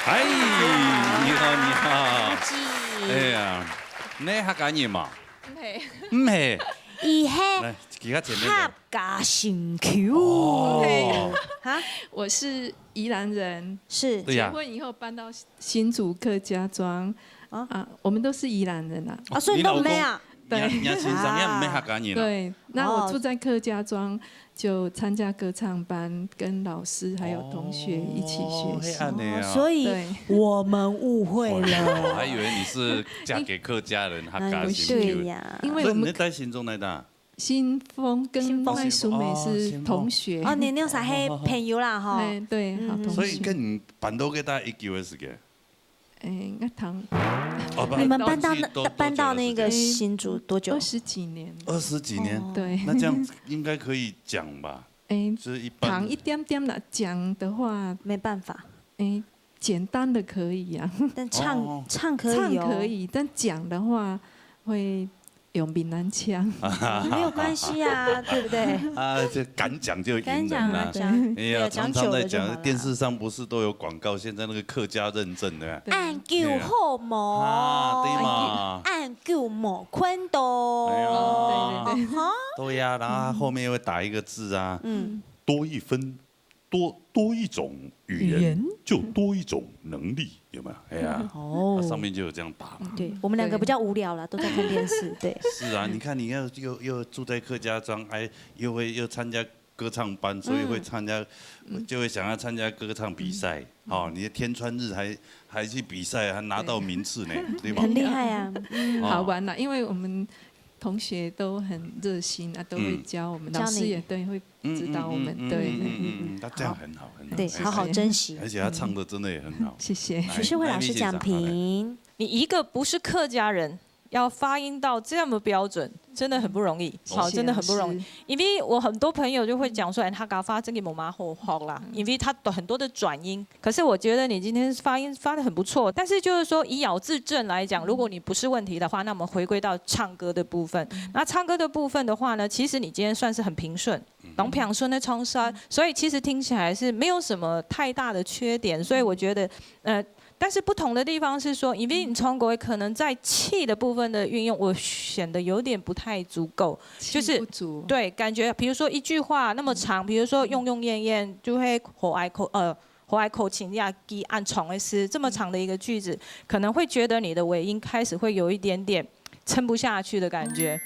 哎，你好，你好。哎呀，你客家人嘛？唔係。伊嘿。來，其他前面。客家新球。哦。哈，我是宜蘭人，是。結婚以後搬到新竹客家莊。啊，我們都是宜蘭人啊。啊，所以都沒有。對。你先生也唔係客家人。對，那我住在客家莊。就參加歌唱班，跟老師還有同學一起學習，所以我們誤會了。我還以為你是嫁給客家人，客家新對呀，因為我們在新中來的。新豐跟賴淑美是同學。哦，你有啥係朋友啦？哈。對，好同學。所以跟你搬到幾大一個月時間？我堂。你們搬到那個新竹多久？20幾年。20幾年，對。那這樣應該可以講吧？就是一般。堂一點點啦，講的話沒辦法。簡單的可以啊。但唱可以。唱可以，但講的話會有閩南腔。沒有關係啊，對不對？啊，這敢講就贏人啦。哎呀，常常在講，電視上不是都有廣告？現在那個客家認證的。按舊後模。啊，對嘛。按舊模坤多。對對對。對呀，然後後面又會打一個字啊。多一分，多一種語言，就多一種能力，有沒有？哎呀，上面就有這樣打嘛。對，我們兩個比較無聊了，都在看電視。對。是啊，你看你又住在客家莊，哎，又參加歌唱班，所以會參加，就會想要參加歌唱比賽。哦，你的天穿日還去比賽，還拿到名次呢，對嗎？很厲害啊，好玩啦，因為我們同學都很熱心啊，都會教我們，老師也對會指導我們，對。那這樣很好，很好。對，好好珍惜。而且他唱的真的也很好。謝謝。徐世慧老師講評，你一個不是客家人，要發音到這麼標準，真的很不容易。好，真的很不容易。因為我很多朋友就會講說，哎，他講發真嘅冇嘛好啦，因為他很多的轉音。可是我覺得你今天發音發得很不錯，但是就是說以咬字正來講，如果你不是問題的話，那我們回歸到唱歌的部分。那唱歌的部分的話呢，其實你今天算是很平順，然後平順的唱沙，所以其實聽起來是沒有什麼太大的缺點。所以我覺得，但是不同的地方是說，因為你唱歌可能在氣的部分的運用，我顯得有點不太足夠，就是對感覺，比如說一句話那麼長，比如說用燕燕就會和愛口琴呀記按長的詩這麼長的一個句子，可能會覺得你的尾音開始會有一點點撐不下去的感覺。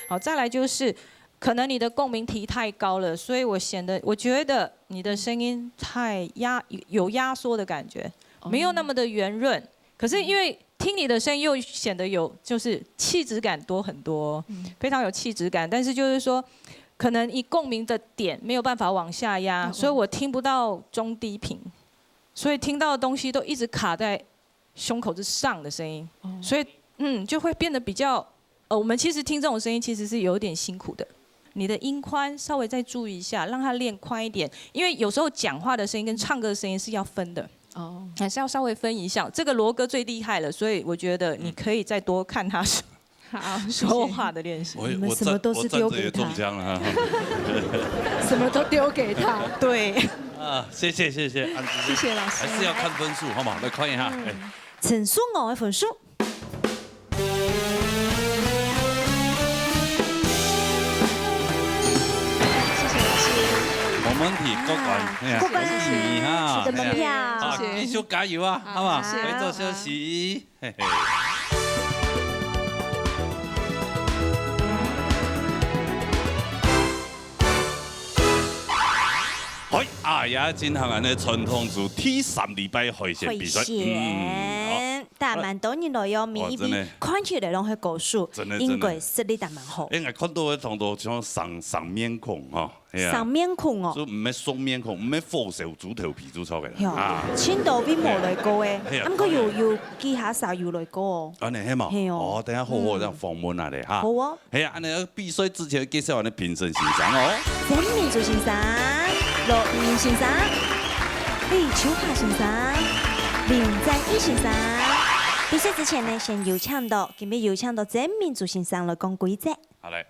好，再來就是，可能你的共鳴題太高了，所以我覺得你的聲音太有壓縮的感覺，沒有那麼的圓潤。可是因為聽你的聲音又顯得有就是氣質感多很多，非常有氣質感。但是就是說，可能以共鳴的點沒有辦法往下壓，所以我聽不到中低頻，所以聽到的東西都一直卡在胸口之上的聲音，所以就會變得比較。我們其實聽這種聲音其實是有點辛苦的，你的音寬稍微再注意一下，讓它練寬一點，因為有時候講話的聲音跟唱歌的聲音是要分的，哦，还是要稍微分一下。这个罗哥最厉害了，所以我觉得你可以再多看他说话的练习。我什么都是丢给他，什么都丢给他。对。啊，谢谢，谢谢老师。还是要看分数，好吗？来看一下。陈淑娥的分数。没问题，过关，过关，哈，取得门票，继续加油啊，好吗？回座休息，嘿嘿。好，哎呀，今行人的传统组第3礼拜会线比赛，但蛮多年来有每一笔看起来拢会高数，应该实力但蛮好。哎，我看到的同道像上面孔哈，上面孔哦，就唔係雙面孔，唔係火燒豬頭皮做錯嘅。啊，青島邊冇來過誒，咁佢要記下手要來過哦。啊，你係嘛？哦，等下好好咁訪問下你嚇。好啊。係啊，你比賽之前介紹下你評審先生哦。曾民族先生、羅燕先生、李秋華先生、林贊義先生。比賽之前呢，先邀請到，今日邀請到曾民族先生來講規則。好嘞。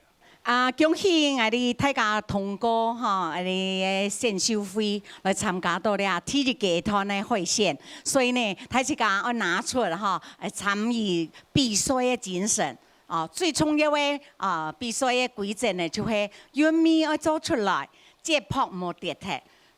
恭喜我哋大家通過哈，我哋嘅選秀會來參加到了體育集團嘅會選，所以呢，大家要拿出哈參與比賽嘅精神。最重要嘅比賽嘅規則呢，就係完美要做出來，節拍冇跌踢。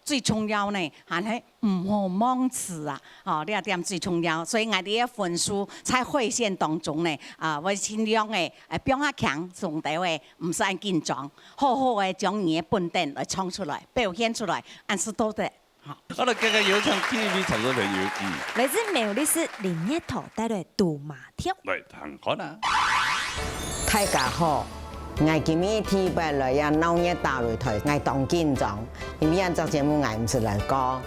最重要呢，係唔好忘詞啊！呢一點最重要，所以我哋嘅分數在會選當中呢，我盡量嘅表下強，從第位唔使緊張，好好嘅將你嘅本點來唱出來、表現出來，按時到的。好了，今日有請 TVB 場嘅朋友，來自苗栗市林業頭帶來杜馬跳。來聽看啦。大家好。我今日提拔來呀鬧熱大擂台，我當緊張，因為按照節目我唔是來講，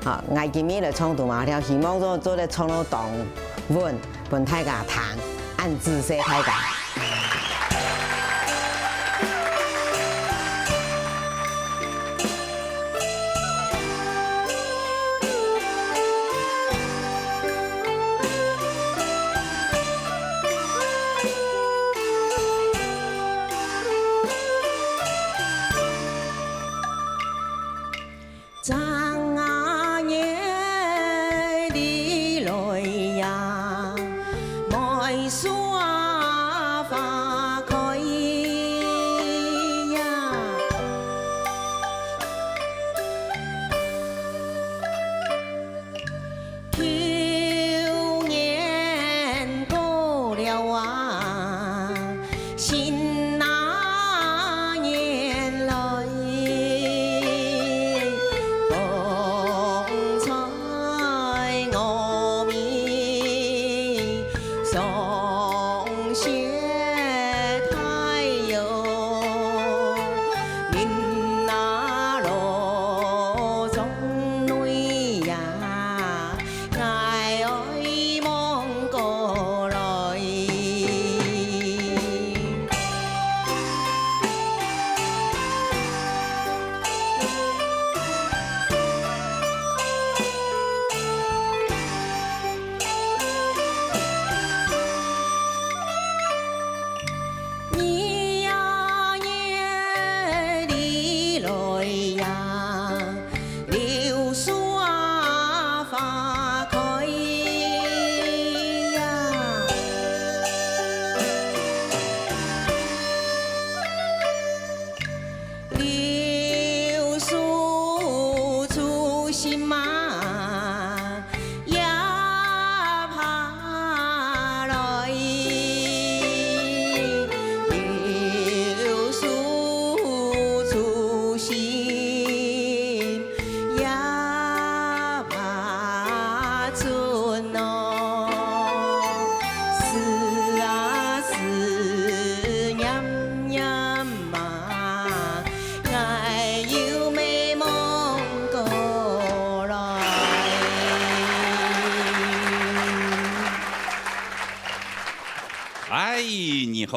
我今日來唱杜馬跳，希望做得唱到當穩，本大家彈，按姿勢大家。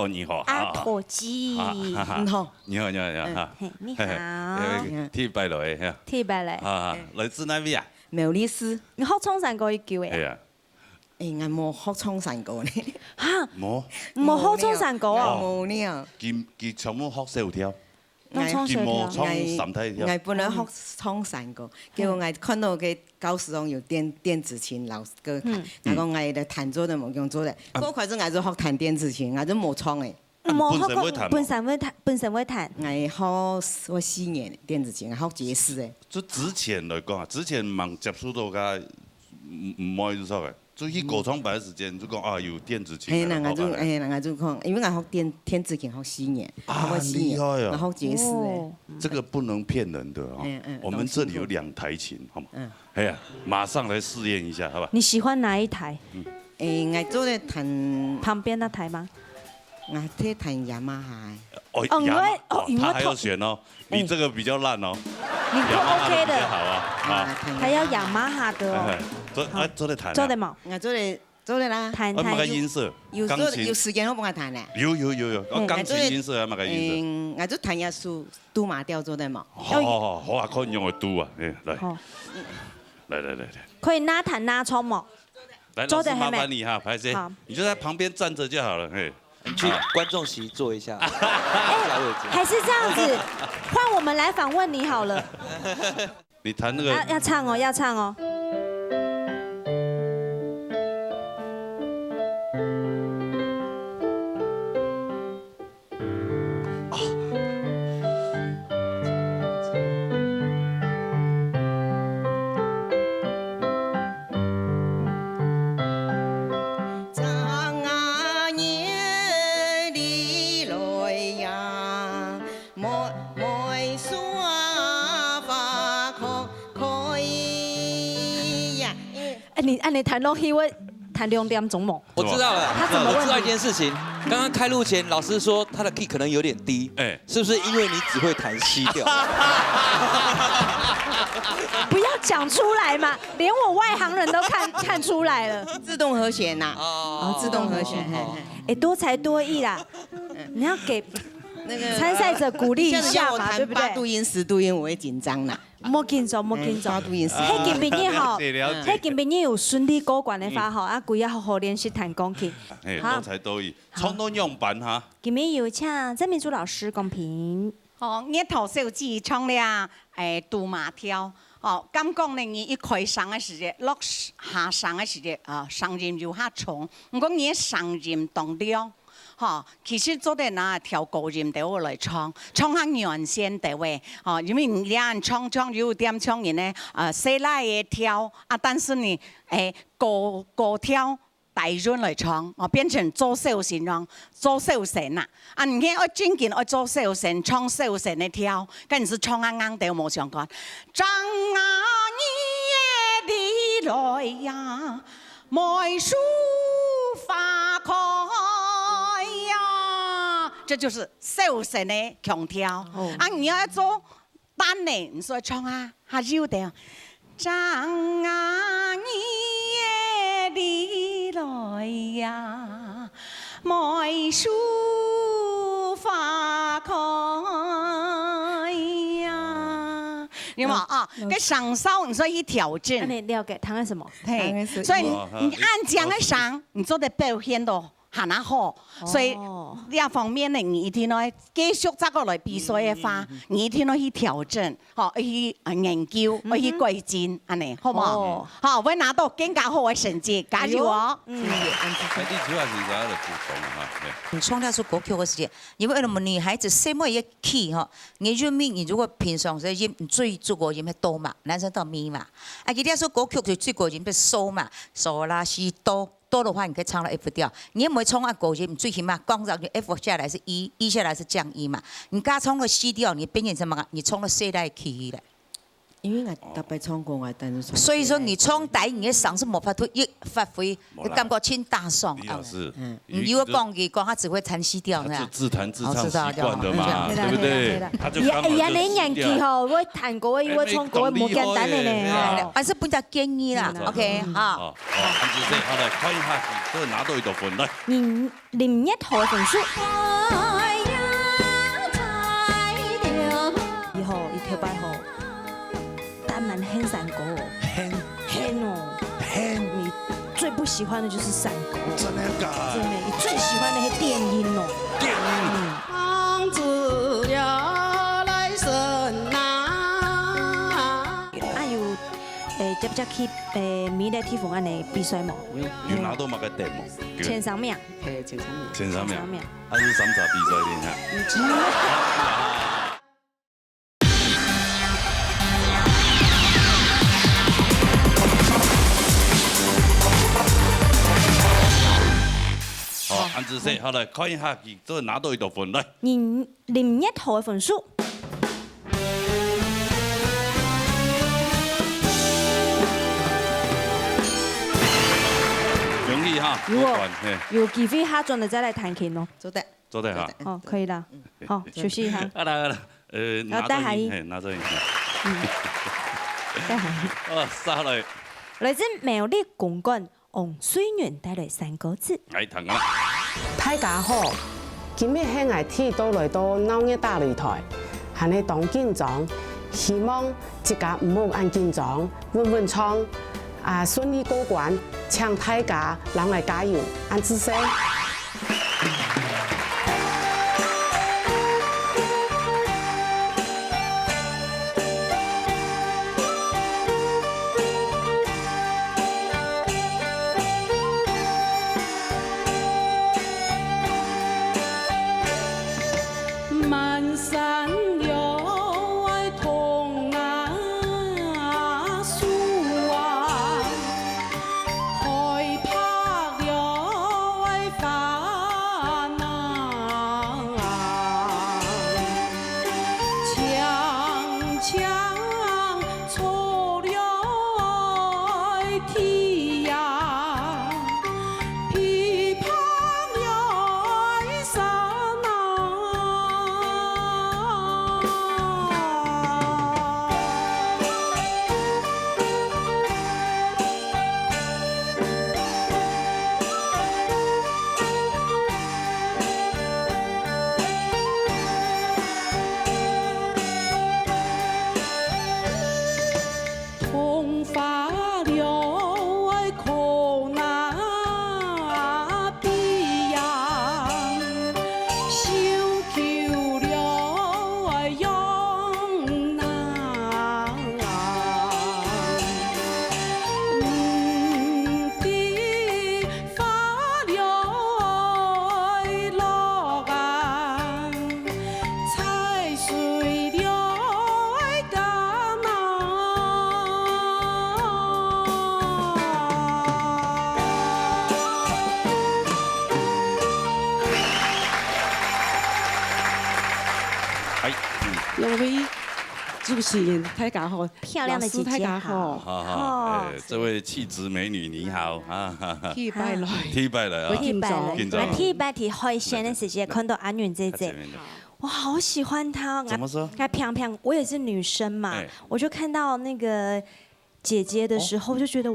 你好，阿婆雞，你好，你好哈，你好，提拜來，提拜來，來自哪邊啊？苗栗市。你學衝山歌一叫誒？係啊。我冇學衝山歌呢。嚇？冇。冇學衝山歌啊？冇呢。佢全部學小跳。佢冇衝山體跳。我本來學衝山歌，結果我看到佢教室上有電子琴老師個彈，我講我嚟彈咗都冇用咗咧。嗰開始我就學彈電子琴，我就冇衝誒。冇學過，本身會彈。我學我4年電子琴，我學爵士誒。就之前來講啊，之前忙接觸到嘅唔愛就錯嘅。就去歌唱班的時間，就講啊有電子琴。係啦，我就講，因為我學電子琴學4年，厲害啊！我學爵士誒。這個不能騙人的啊！我們這裡有2台琴，好嗎？哎呀，馬上來試驗一下，好吧？你喜歡哪一台？我做咧彈旁邊那台嗎？我在彈雅馬哈。哦，他還要選哦，你這個比較爛哦。你都 OK 的。好啊，啊。還要雅馬哈的哦。做得彈。做得冇？我做得啦。彈。乜個音色？有時間我幫我彈咧。有，我鋼琴音色係乜個音色？我做彈一首杜馬調做得冇？好啊，可以用來嘟啊，來。可以拿彈拿衝冇？來，老師麻煩你哈，拍謝，你就在旁邊站着就好了，嘿。你去觀眾席坐一下。還是這樣子，換我們來訪問你好了。你彈那個。要唱哦，要唱哦。你彈落去會彈2點鐘嗎？我知道了，我知道一件事情。剛剛開錄前，老師說他的 key 可能有點低，是不是因為你只會彈C調？不要講出來嘛，連我外行人都看出來了。自動和弦吶，自動和弦。多才多藝啦，你要給那個參賽者鼓勵一下嘛，對不對？8度音、10度音我會緊張啦。冇緊張。8度音。迄件朋友吼，迄件朋友有順利過關的話吼，啊，規日好好練習彈鋼琴。多才多藝，衝動樣板哈。今日有請曾明珠老師公平。日頭小姊唱了杜馬跳。咁講呢，你一開上嘅時間，落下上嘅時間，上音就下重。唔講你上音動了。其實做得那調高音對我來唱下原先對位，因為你兩唱有點唱人呢，細拉嘅跳，但是呢，高跳大潤來唱，變成做小神咯，做小神啦，你看我真見我做小神，唱小神嘅跳，跟住唱啱對冇相干，張你來呀，梅樹花開。這就是小神的強調。你要做單呢，你說唱還有的。張你來呀，梅樹花開呀。有冇個上手你說一調整。你了解彈個什麼？對，所以你按這樣的上，你做的表現到。很好，所以呢方面呢，你一定要繼續這個來比賽嘅話，你一定要去調整，去研究，去改進，安尼好唔好？會拿到更加好嘅成績，加油哦！你主要是啥的補充啊？你創造出歌曲嘅時間，因為我們女孩子什麼一 key 哈，你就咪你如果平常時音最主要音係哆嘛，男生到咪嘛，啊，佢哋說歌曲就最主要音係嗦嘛，嗦啦西哆。多的話，你可以唱到 F 調。你唔會唱啊高音，最起碼剛上去 F 下來是E下來是降E嘛。你加唱個 C 調，你變成什麼？你唱到 C 來 key 來。因為我特別唱過我但是。所以說你唱低，你嘅嗓是冇法度一發揮，你感覺清大爽。李老師，如果講他只會彈 C 調呢？就自彈自唱習慣的嘛，對不對？你年紀吼，我彈過，我唱過，冇簡單的呢。還是本着建議啦 ，OK 哈。安子生，我來看一下，都拿到一道分來。林一號分數。以後一條白號。还蛮很山歌哦。很哦。你最不喜欢的就是山歌。真的假？真的，你最喜欢的是电音哦。电音。王子要来生呐。啊有接不接去米勒体风安的比赛嘛？有拿到嘛个点嘛？前3名。嘿，前3名。前3名。3名。还是三场比赛练下。好，安子生，好来看一下佢都拿到一多分来。林一豪的分数。容易哈，如果有机会下转的再来弹琴哦。做的。做得哈。哦，可以了。好，休息一下。好了好了，拿着音，拿着音。带海。哦，杀来。来自美丽公馆王水源带来3个字。来弹啊！大家好，今日喺我天都来到闹热大擂台，係你當緊張，希望自家唔好按緊張，穩穩唱，順利過關，請大家讓我加油，安子生。满山有爱同树啊，开拍了爱花呐，强强错了爱天呀，琵琶了爱山痛发了爱可那比呀，想求了爱用那，地发了爱落啊，踩碎了爱干呐。两位主持人大家好，漂亮的姐姐好。好，这位气质美女你好啊！天拜来，天拜来啊！天拜提开心的时间看到安允姐姐，我好喜欢她。怎么说？平平，我也是女生嘛，我就看到那个姐姐的时候，就觉得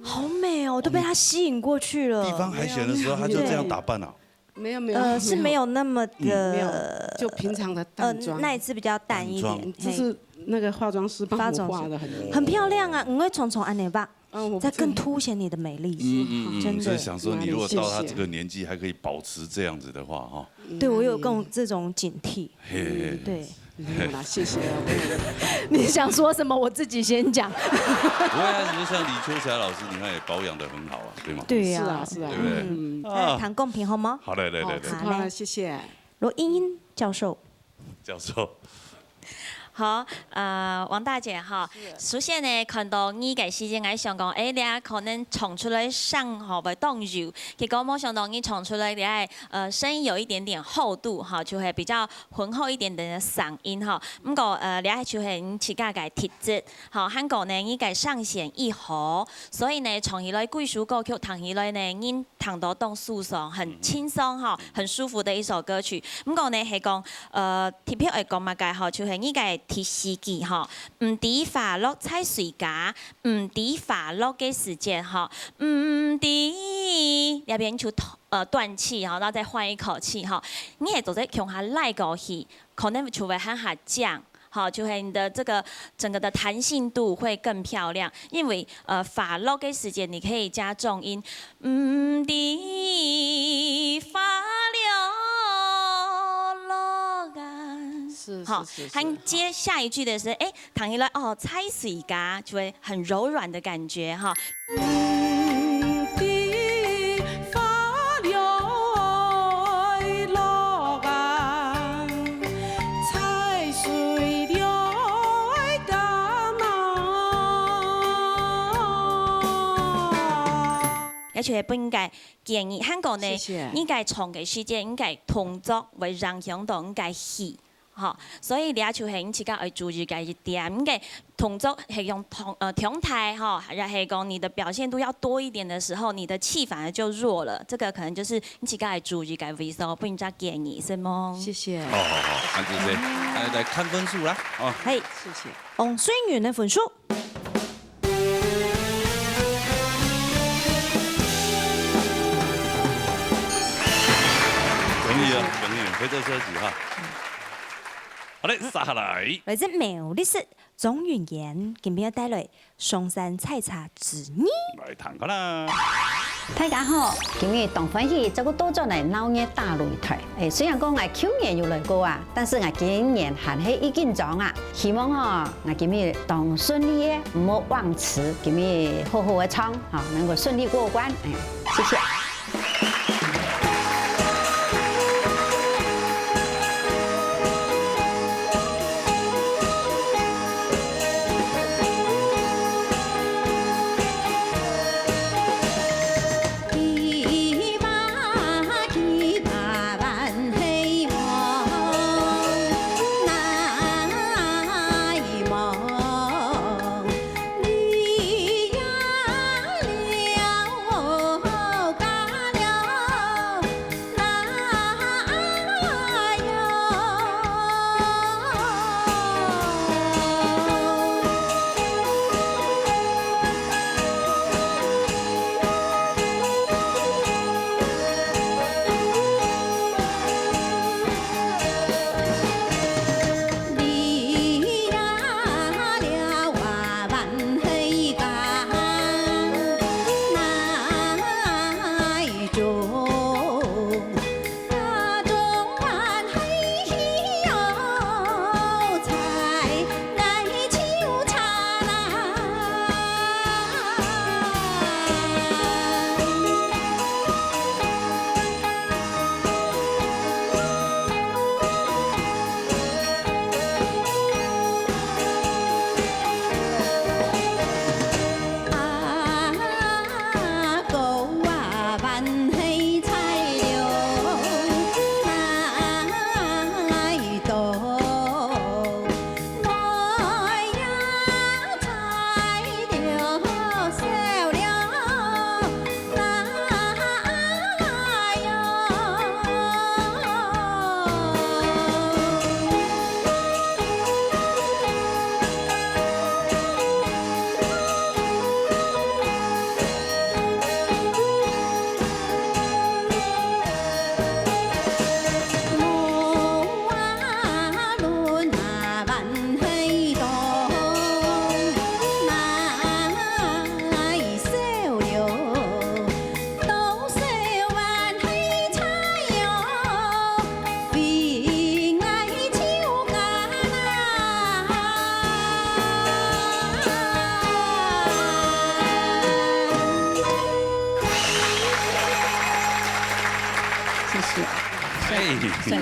好美哦，都被她吸引过去了。地方海选的时候，她就这样打扮啊？没有，是没有那么没有的，就平常的淡妆。那一次比较淡一点，就是那个化妆师帮我画的很漂亮啊，因为重重安内吧，再更凸显你的美丽。真的。所以想说，你如果到她这个年纪还可以保持这样子的话，哈，对我有更这种警惕。对。没有啦，谢谢啊。你想说什么？我自己先讲。不会啊，你就像李秋霞老师，你看也保养得很好啊，对吗？对呀，是啊，对不对？谈公平好吗？好嘞，来，好嘞，谢谢。罗英英教授。教授。好，王大姐哈，首先呢，看到呢個時間，我想講，你可能唱出來上好不動柔，結果冇想到你唱出來，你聲音有一點點厚度哈，就會比較渾厚一點點的嗓音哈。不過你就係你自家嘅特質，好，韓國呢你嘅上顯一毫，所以呢唱起來貴屬歌曲，彈起來呢你彈到動舒爽，很輕鬆哈，很舒服的一首歌曲。不過呢係講特別係講乜嘅哈，就係呢個提示記哈，唔抵快樂猜水假，唔抵快樂嘅時間哈，唔抵那邊就斷氣哈，然後再換一口氣哈。你係做在強下拉過去，可能就會向下降。好，就是你的这个整个的弹性度会更漂亮。因为发落的时间你可以加重音，的发落好，和接下一句的是，哎，弹起来哦，踩水嘎，就会很柔软的感觉哈。而且不应該建議香港呢，應該長嘅時間應該動作會讓響度應該細，嚇，所以你也就係自己要注意嘅一點，應該動作係用動態嚇，然後係講你的表現度要多一點的時候，你的氣反而就弱了，這個可能就是你自己要注意嘅位置，不應該建議，是嗎？謝謝。好，看這些，來看分數啦，哦。係，謝謝。王宣源嘅分數。回頭休息哈。好嘞，撒下來。來自苗栗市鍾元賢，今日帶來松山採茶之二。來彈個啦。大家好，今日同歡喜這個到咗嚟鬧熱大擂台。雖然講我去年有來過啊，但是我今年還係已經裝啊。希望我今日當順利嘅，唔好忘詞，今日好好嘅唱，能夠順利過關。謝謝。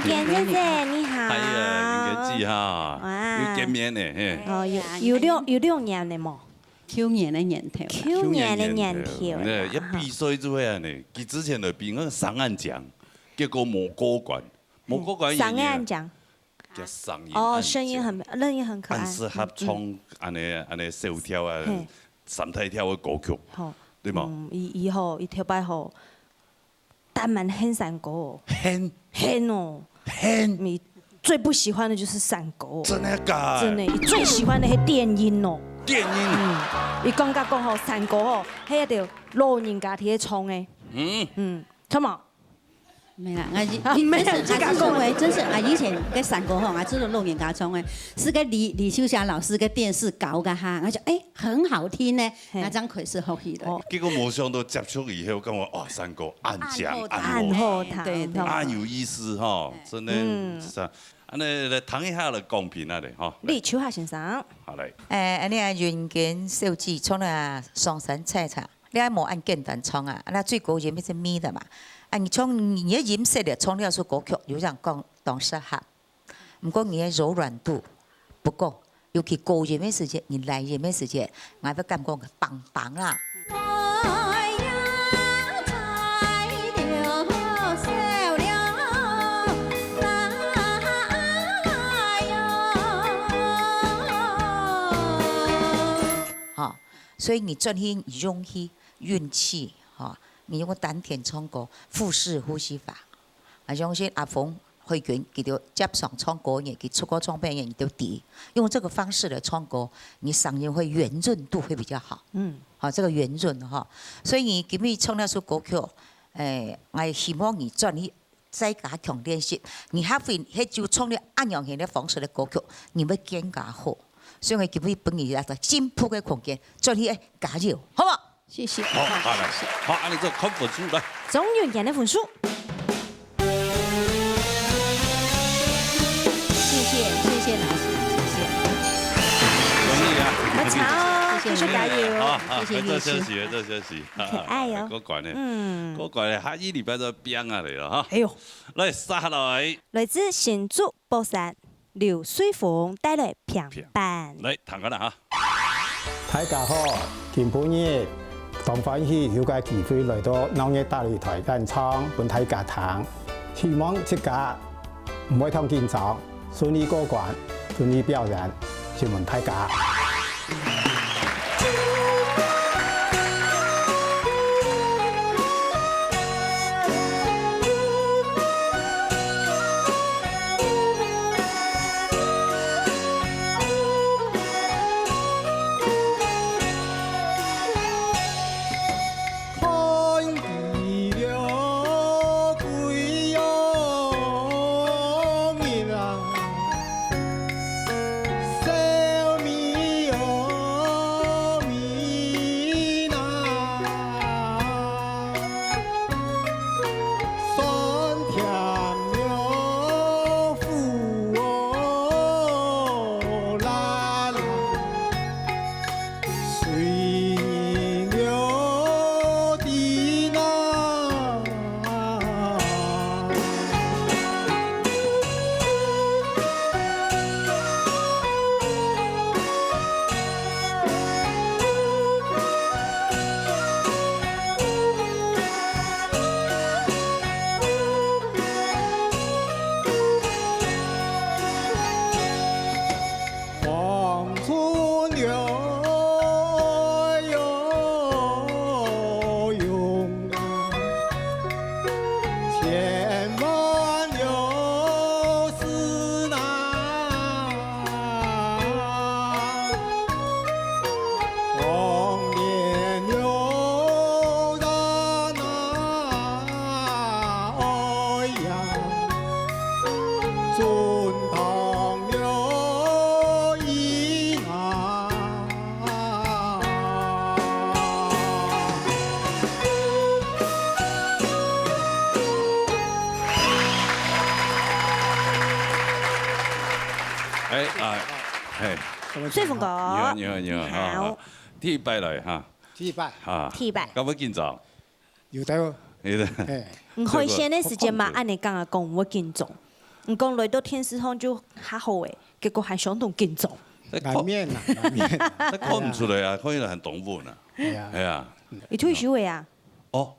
简姐姐你好。係啊，年紀哈，要見面呢，哦，有6年了嘛。去年的年頭。去年的年頭。一比賽做咩呢？佢之前就比嗰個上岸獎，結果冇過關，冇過關。上岸獎。叫上音。哦，聲音很可愛。很適合唱安尼小跳啊，三態跳嘅歌曲，對嘛？以後一條擺好。但蠻恨山歌，恨哦，你最不喜歡的就是山歌，真的假？真的，你最喜歡的係電音哦。電音，你講吼山歌吼，係一條老人家喺唱的。唱嘛？没啦，没有这个讲的，真是啊！以前个三国吼，啊，这个录影家创的，是个李秀霞老师个电视搞个哈，我就很好听呢，那张可是好戏的。结果没想到接触以后，跟我哇，三国暗讲暗后堂，对对，暗有意思哈，真的是啊。安尼来谈一下来公平啊嘞哈。李秋霞先生，好嘞。安尼啊，人间小记创了双山菜茶，你爱无按简单创啊，那最高盐是米的嘛。啊，你从你的颜色的冲了出歌曲，有人讲当适合，不过你的柔软度不够，尤其高盐的时间，你来盐的时间，我要感觉棒棒啦。哈，所以你专心用气、运气，哈。你用个丹田唱歌，腹式呼吸法。啊，相信阿峰慧娟佢就接上唱歌嘅，佢出歌唱片嘅，你都低。用这个方式来唱歌，你嗓音会圆润度会比较好。好，这个圆润哈。所以你今日唱那首歌曲，我希望你专心再加强练习。你还会迄就唱你按样型的方式的歌曲，你会更加好。所以我今日本日来到进步的空间，专心加油，好不好？谢谢。好，好来，好，按你这看分数来。总有人的分数。谢谢老师，谢谢。容易啊。喝茶哦，继续加油。好，回做休息，回做休息。可爱哦。过关呢，过关呢，下一礼拜就变啊嚟了哈。哎呦，来杀来。来自新竹宝山刘水凤带来平板。来，谈个啦哈。大家好，今晡日。當歡喜有個機會來到農業大擂台演唱本大家聽，希望大家唔會太緊張，順利過關，順利表演，希望大家。水凤哥，你好，好，第一拜来哈，第一拜，哈，第一拜，咁要緊張，有得，有得，唔開心的時間嘛，按你講啊講，我緊張，唔講來到天師堂就還好誒，結果還相當緊張。難免啦，難免。看唔出來啊，看起來很動物啊。係啊。你退休誒啊？哦，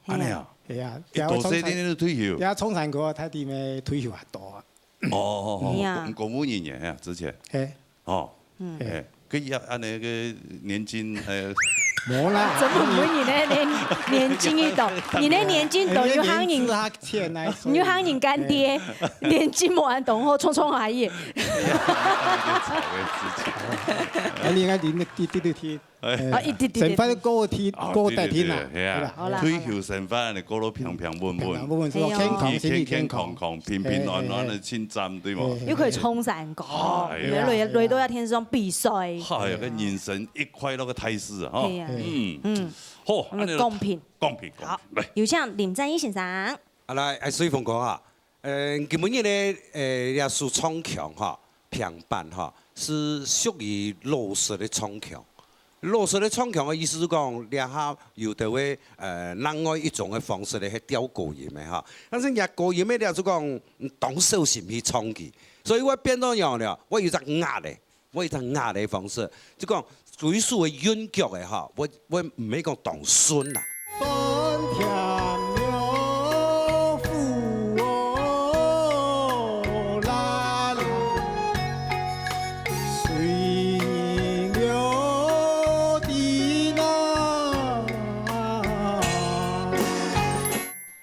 安尼啊？係啊。大細啲都退休。而家創山哥睇啲咩退休還多啊？哦，公務人員啊，之前。係。哦。佢要按那個年金冇啦。怎麼會你的年金一懂？你的年金懂有行人，有行人乾爹，年金冇人懂後，匆匆而已。你應該啲。成翻歌天歌大天啊，係啊，退休成翻，你歌都平平穩穩，健康，平平安安的進站，對嗎？又可以衝山歌，累到一天上必須。係啊，個人生一快樂嘅態勢啊！係啊，好，公平，好，嚟，有請林振一先生。來，水鳳哥啊，基本嘅咧，也是衝強哈，平板哈，是屬於落實的衝強。落實的衝強嘅意思是講，你下有得位另外一種嘅方式嚟去吊高音嘅哈。但是壓高音嘅咧就講當小心去衝擊，所以我變到樣了，我有隻壓嘅方式，就講最屬於韻腳嘅哈，我唔係講當順啦。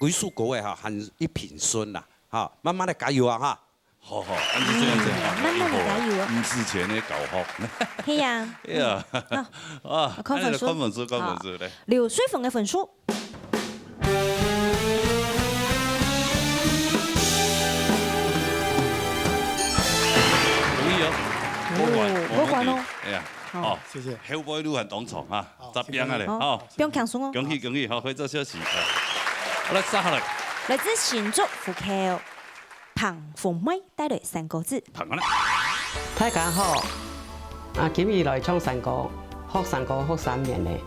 幾首歌嘅哈，還一品順啦，哈，慢慢嚟加油啊哈！好，按照這樣子啊，慢慢嚟加油。唔之前咧搞好。係啊。係啊。啊，看分數嚟。劉水鳳嘅分數。過關咯。係啊。好，謝謝。後輩都係當場啊，執邊啊你，好。不用輕鬆哦。恭喜，好，可以做消息。好啦，接下來。來自新竹虎橋，彭鳳妹帶來山歌子。彭啦。大家好，今日來唱山歌，學山歌學3年咧，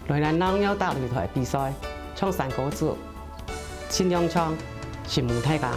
來咱南陽大擂台比賽，唱山歌子，盡量唱，羨慕大家。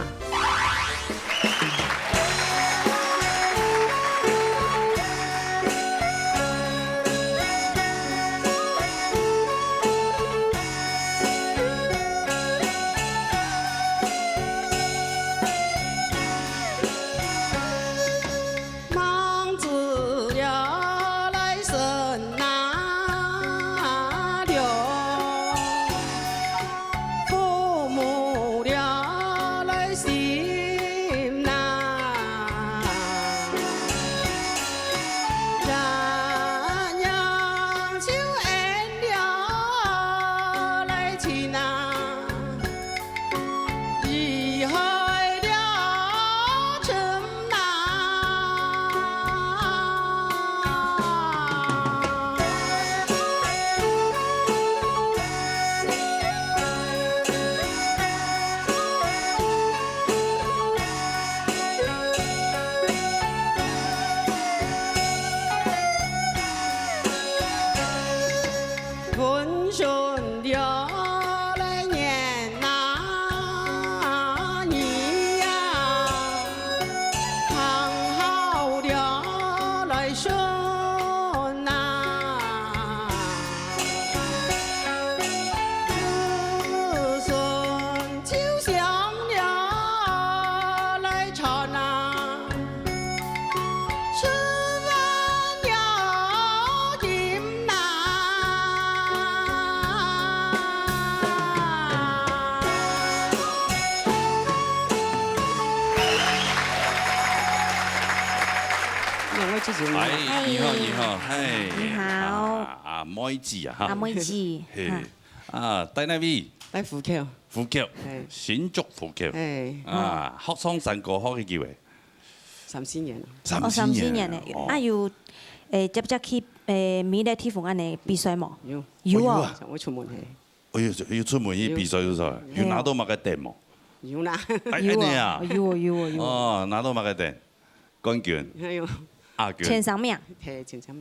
你好，嘿，你好，阿妹子啊，哈，阿妹子，啊，在哪位？在虎橋，新竹虎橋，啊，學唱山歌學嘅機會，3-4年啦，3-4年咧，啊有接唔接去美麗天鳳安尼比賽冇？有啊，我出門去。哎呦，要出門去比賽嗰時，要拿到乜嘅電冇？有啦，有。哦，拿到乜嘅電？冠軍。前3名，前3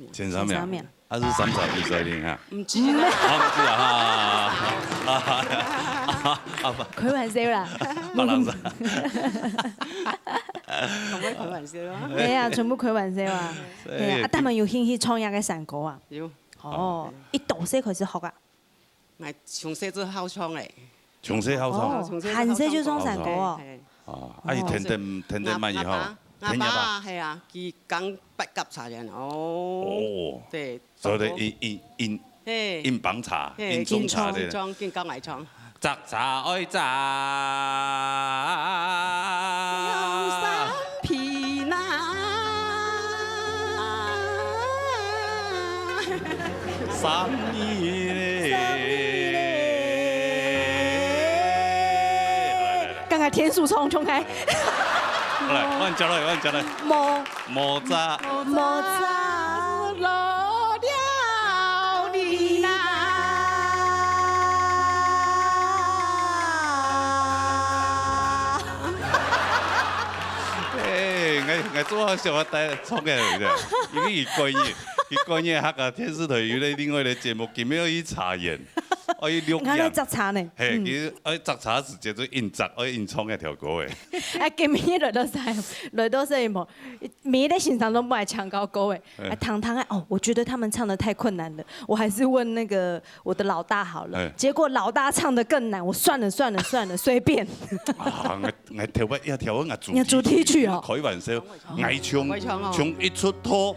名，還是3場比賽嚟嚇？唔知啊，開玩笑啦，白冷曬，開玩笑咯，係啊，全部開玩笑啊，係啊，但係要興起創業嘅山歌啊，哦，一大細開始學啊，咪從細就好唱嚟，從細好唱，很細就唱山歌啊，哦，阿姨聽得乜嘢好？阿爸係啊，佢講八甲茶人哦，對，所以飲棒茶、飲中茶嘅，裝見教埋裝，摘茶愛摘，用山皮拿，三年嘞。刚才天数冲冲开。来，我教来，我教来。莫扎。莫扎落了你啦。我做好小我带创嘅嚟嘅，因為佢過夜客啊，電視台有咧另外嘅節目，今日要去查驗，我要錄我咧摘茶呢。係，佢我摘茶時叫做印摘，我印創嘅條歌嘅。今日來到這一幕，每個欣賞都不愛唱高歌哎。糖糖哎，哦，我覺得他們唱得太困難了，我還是問那個我的老大好了。結果老大唱得更難，我算了，隨便。啊，我跳我主題曲哦。開玩笑，我從一出拖，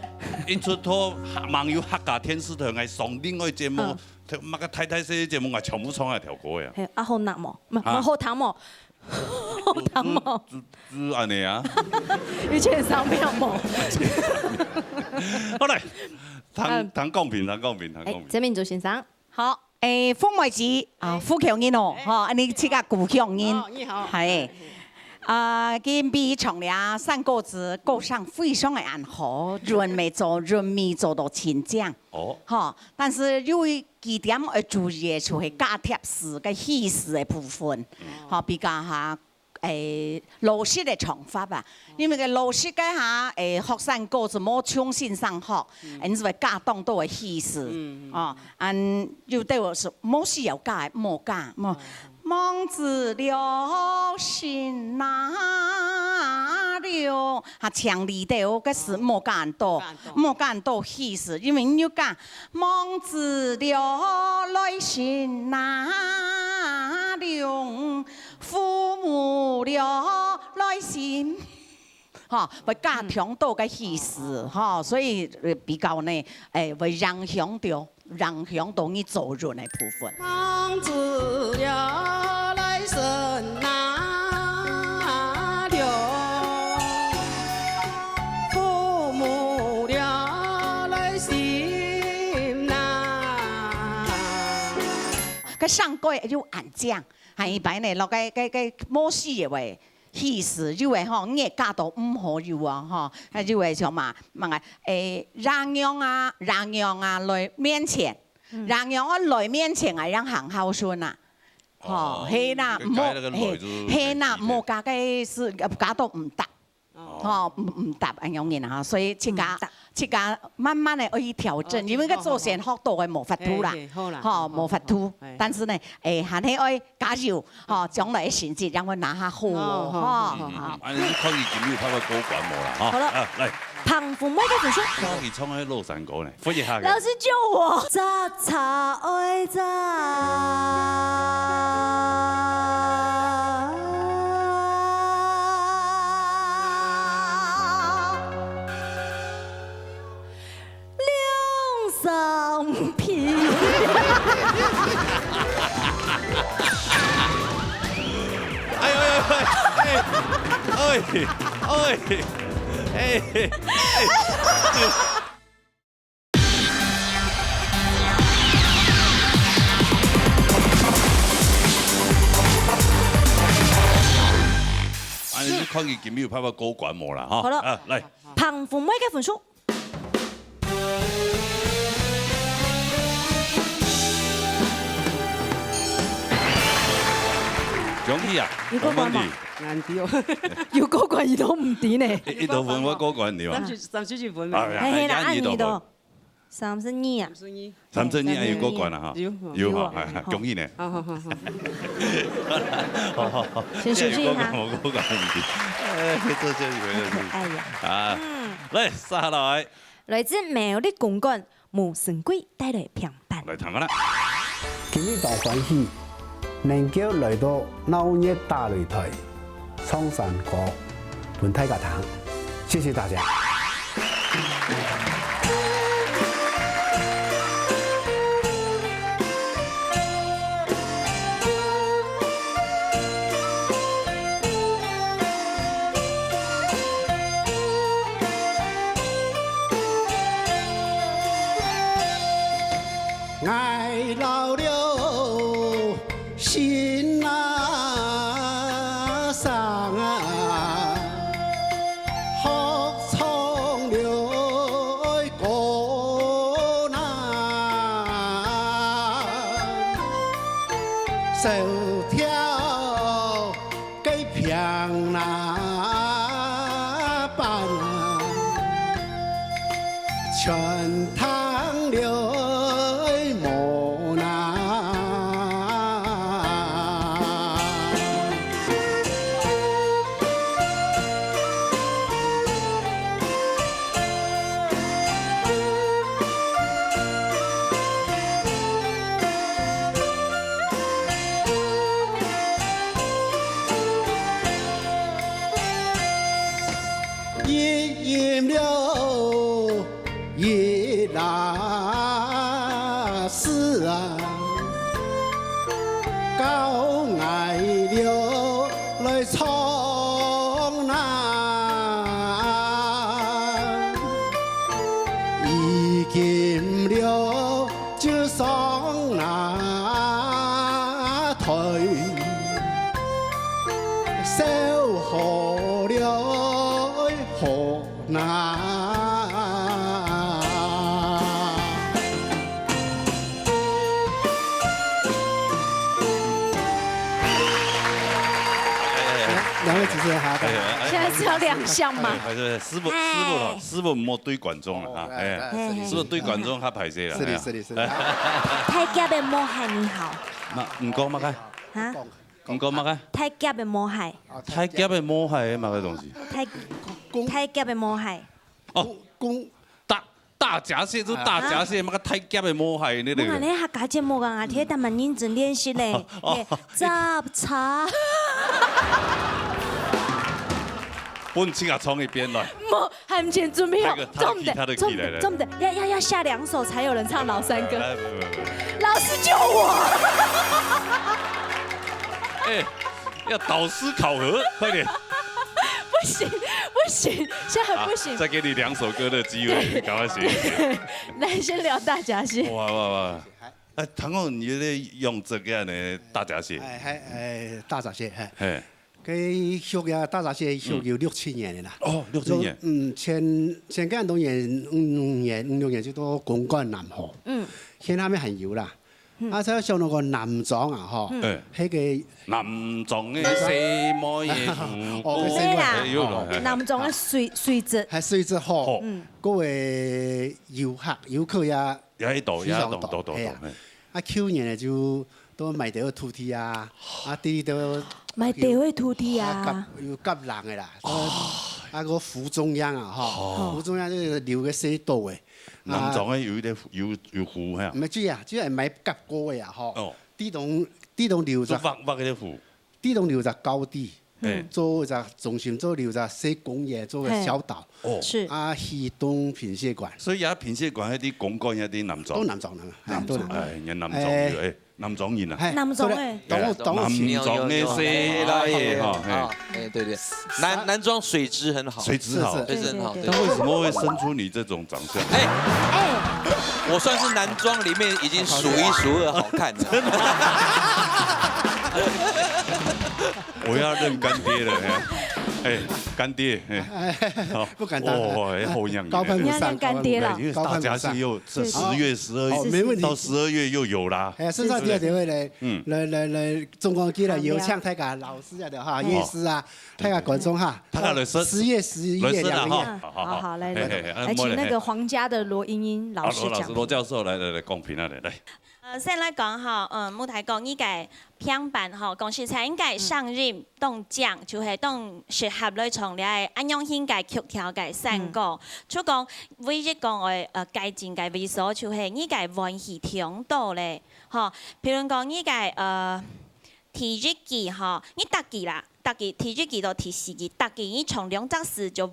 網友客家電視台，我上另外節目，乜個太細節目，我全部唱一條歌嘅。係啊，好難冇，唔係好糖冇。好糖冇，就安尼啊！以前上面冇。好嚟，談公平。謝明祖先生，好，風妹子啊，富強人哦，嚇，你似個古強人，係。佢比從了三個字過上非常的安好，人未做到親將。哦。嚇，但是有幾點要注意嘅就係加貼士嘅戲事嘅部分，嚇比較下老師嘅唱法吧。因為個老師嘅下學生個就冇重新上學，因為加當到嘅戲事。哦，要對我說冇需要加，冇加冇。望子了心哪了，哈強烈的嗰個是冇干到意思，因為你要講望子了內心哪了，父母了內心。嚇，會加強到嘅意思，嚇，所以比較呢，會影響到你做人嘅部分。望子了來生哪了，父母了來心哪。佢上個要安靜，係一般呢，落個冇事嘅話。意思因為嗬，你加到唔可以啊，嗬，因為就嘛讓讓啊來面前，讓讓我來面前係讓行孝順啊，嗬，係啦，唔好加嘅是加到唔得，嗬，唔得咁樣嘅嚇，所以切加慢慢嘅可以調整，因為個做先學到嘅冇法度啦，嗬，冇法度，但是呢，還係愛加油，嗬，將來嘅成績讓我拿下好，嗬。你可以點要拍個高管冇啦，嚇。好了，嚟。澎湖妹嘅本書。可以唱喺樂山歌呢，歡迎下嘅。老師救我！摘茶愛摘。你可以今日拍個高管冇啦，嚇。好了，嚟。澎湖妹嘅本書。講起啊，要高管嘛？難啲喎。要高管耳朵唔點呢？呢度換我高管你話。32分。係啦，按耳朵。32啊。32係要高管啊嚇。要係講起呢。好。先休息一下。我高管唔掂。多謝佢。可愛呀。啊，嚟下來。來自苗栗公館無神鬼帶來平板。嚟談下啦。今日大歡喜。能夠來到鬧熱大擂台唱山歌伴大家談，謝謝大家。爱老了心啊伤啊，好苍了过难，手条给平那般，全汤了。饮了一那事啊，高爱了来闯难，已经了就上那台，收好了河南。两位主持人好，现在是要亮相吗？师傅莫对观众了啊！师傅对观众较歹势啦。是的，是的，是的。太夹的魔海你好。唔讲乜嘅？啊？唔讲乜嘅？太夹的魔海。太夹的魔海乜嘅東西？太夹的魔海。哦，大闸蟹，這大閘蟹，乜個太夾的魔海呢？我講你客家節目啊，聽得蠻認真練習咧。雜茶。本請啊，衝一邊來。冇，還唔前準備好。中的，要下2首才有人唱老山歌。老師救我！哎，要導師考核，快點。不行，現在不行。再給你2首歌的機會，趕快寫。來，先聊大閘蟹。哇！哎，唐哥，你咧用這個呢大閘蟹？大閘蟹，佢學呀大閘蟹學有6-7年啦。哦，6-7年。前間5年就到公關南河。現在咪很油啦。啊，再上到個南莊啊，嗬，迄個南莊嘅西摩嘢，南莊嘅水質，係水質好，嗰個遊客呀，喺度，係啊，啊，去年就都買到土地啊，啊啲都買到嘅土地啊，要急人嘅啦，啊個湖中央啊，嗬，湖中央即係流嘅水多嘅。南莊咧有啲有湖係啊，唔係主要係買急過嘅啊，嗬。啲棟流就挖嗰啲湖，啲棟流就高地，做就中心做流就小工業，做個小島。哦，是啊，溪東品蟹館。所以有品蟹館一啲公幹一啲南莊。都南莊人啊，都南。人南莊嘅，南莊人啊。南莊嘅。南莊嘅西拉嘢嗬。哎，對，南莊水質很好。水質好，水質很好。但為什麼會生出你這種長相？我算是南莊裡面已經數1數2好看的。我要認乾爹了，哎，乾爹，不敢當，哦，好樣，高攀不上，乾爹了，因為大閘蟹又10月、12月，沒問題，到12月又有啦。哎呀，身上第二會來中光機來有唱太甲老師的哈，夜市啊，太甲觀眾哈，10月、11月2個月，好，來請那個皇家的羅英英老師講，羅教授來公平啊，來。先來講哈，舞台講依個片版哈，公司才應該上任當獎，就係當適合來從咧安陽縣嘅曲調嘅選歌，就講唯一講嘅改進嘅位所，就係依個文戲聽到咧，哈，譬如講依個第一季哈，你特技啦，特技第一季到第4季，特技你從2隻詞就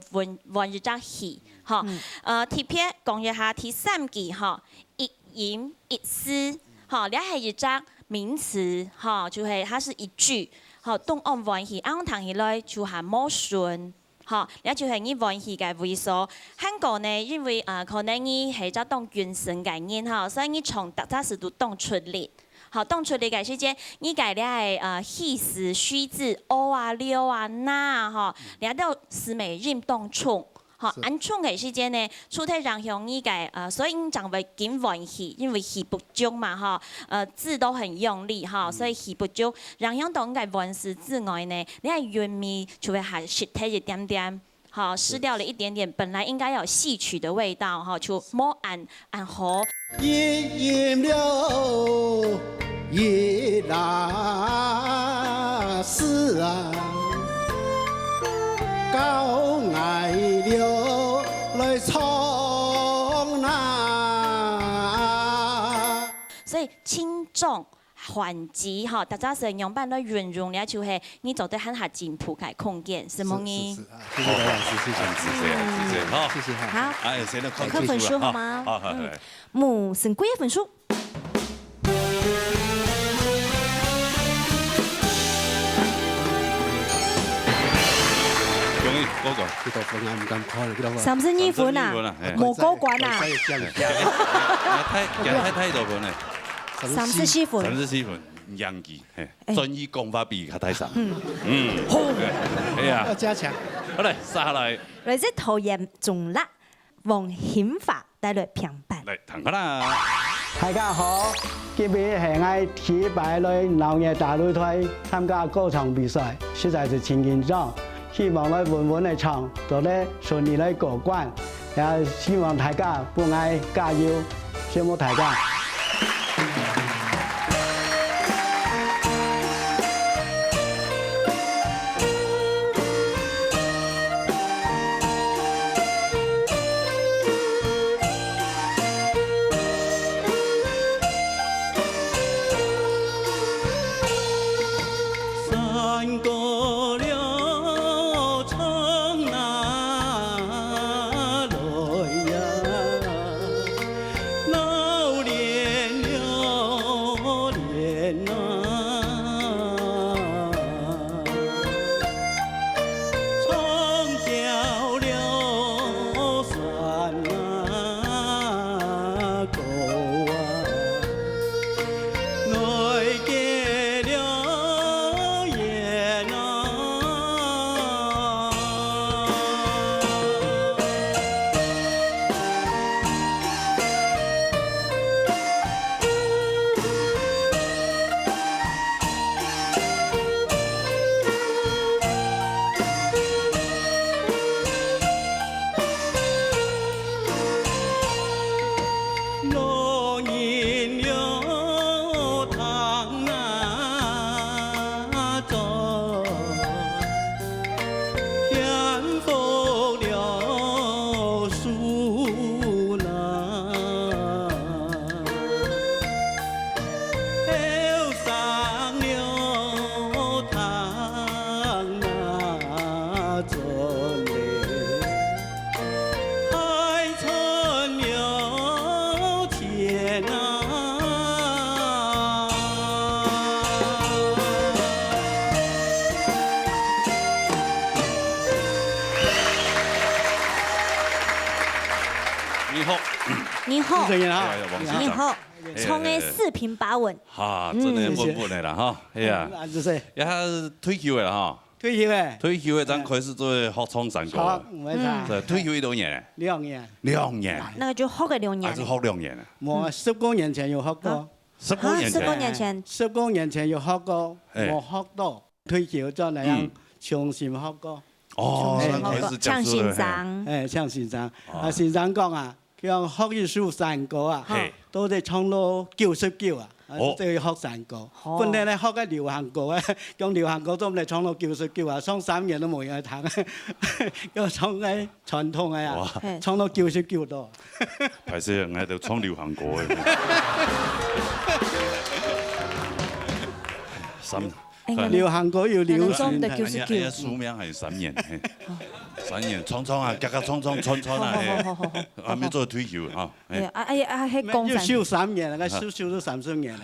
換一隻戲，哈，特別講一下第3季哈。吟一詩，好，你係一隻名詞，好，就係它是一句，好，東岸關係，啱彈起來就係冇順，吼，也就是伊玩戲嘅位所。韓國呢，因為可能伊係只當原生嘅人吼，所以伊從特扎時都當出嚟。好，當出嚟嘅時間，伊改咧戲詞、虛字、哦啊、溜啊、那吼，然後是美音當衝。好，按衝嘅時間呢，出體讓向伊嘅所以講為緊玩戲，因為戲不足嘛，哈，字都很用力哈，所以戲不足。讓向當嘅文字之外呢，你係韻味就會係失體一點點，好，失掉了一點點，本來應該有戲曲的味道哈，就冇按好。飲了一那事啊。高矮了來衝那，所以輕重緩急哈，大家是用辦到圓融咧，就係你做得很下進步嘅空間，是冇呢？謝謝劉老師，謝謝，好，謝謝，好，哎，誰能看分數好嗎？好，冇成幾分數？嗰個幾多分啊？唔敢講啦，幾多分32分啊，冇過關啊！太多分咧，34分，34分，洋氣，專業講法比較太少。好，係啊，要加強。好嚟，殺下來。來自桃園中辣黃顯發帶來評判。嚟，彈下啦！大家好，今日係我第一擺來農業大擂台參加歌唱比賽，實在是真緊張。希望來穩穩地唱，做得順利來過關，也希望大家幫我加油，謝謝大家。你好，你好，唱的四平八穩。哈，真係穩穩的啦，哈，係啊，一下退休的啦，哈。退休的，退休的，咱開始做學唱山歌。好，唔係錯。退休多年？2年。2年。那個就學個2年。還是學2年啊？我10多年前有學過。10多年前。10多年前。10多年前有學過，我學到退休咗那樣重新學過。哦，唱先生。誒，唱先生。啊，先生講啊，佢講學一首山歌啊，都係唱到99啊。都要學山歌，本來咧學嘅流行歌咧，講流行歌都唔嚟唱到99啊，唱3年都冇人去彈，要唱嘅傳統嘅啊，唱到99多。係先，我喺度唱流行歌嘅。流行歌有流行。书名还有3年，3年，匆匆啊，加匆匆啊，还没做退休哈。迄公要修3年了，修到30年了。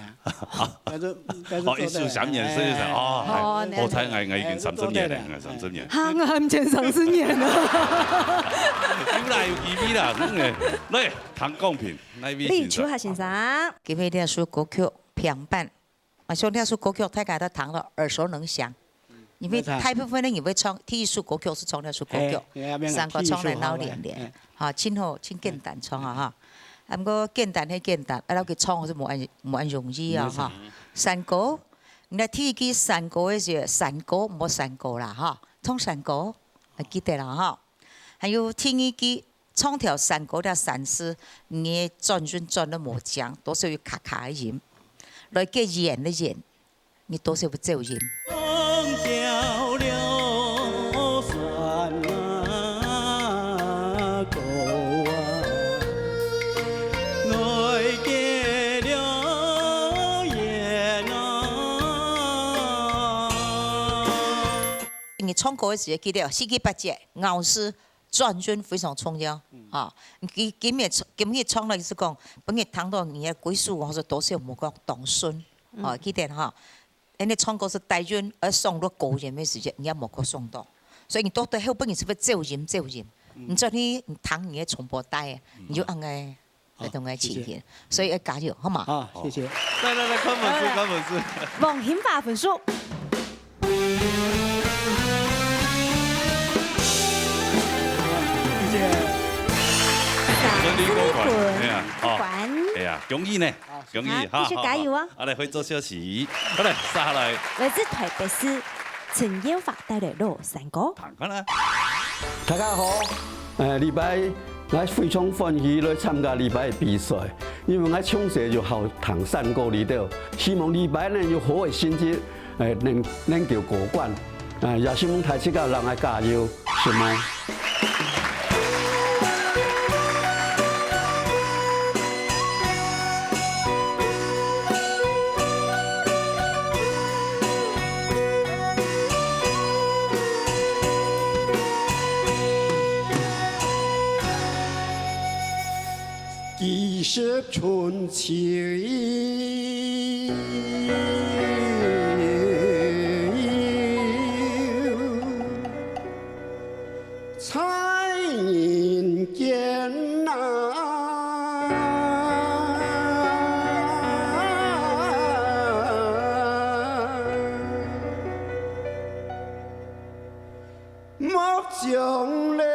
一修3年，所以我才已經30年了，30年。我唔前30年啦。有啦，有機會啦，真嘅。來，唐公平，李秋霞先生，今日呢首歌曲平板，像那首歌曲大家都彈得耳熟能詳。因為大部分人以為唱第一首歌曲是從那首歌曲，三個唱來鬧連連，嚇，真好，真簡單唱啊嚇。啊，不過簡單係簡單，啊，佢唱是冇容易啊嚇。山歌，你睇見山歌嘅時候，山歌冇山歌啦嚇，唱山歌，記得啦嚇。還有聽一句唱條山歌的山詩，你轉都冇講，多少要卡卡嘅音，來嘅演的演，你多少要走音。你唱歌嘅時候記得四季八節咬字轉轉非常重要啊！今日唱嚟是講，本日聽到你嘅歸屬我說多少冇講當順啊，記得哈。你唱歌是帶轉而送到高音嘅時候，你也冇個送到，所以你到最後本日是不是走音？你知你彈你嘅重播帶，你就按個來同我起點，所以要加油，好嘛？好，謝謝。來，看本事。王顯發分數。順利過關，係啊，關，係啊，恭喜呢，恭喜，繼續加油啊！我哋去做消息，好嚟，殺下來。來自台北市陳彥發帶來落山歌。大家好，禮拜我非常歡喜來參加禮拜比賽，因為我從小就好彈山歌裏頭，希望禮拜呢有好嘅成績，能夠過關，也希望台灣嘅人來加油，是嗎？幾十春秋，才人間呐，莫將來。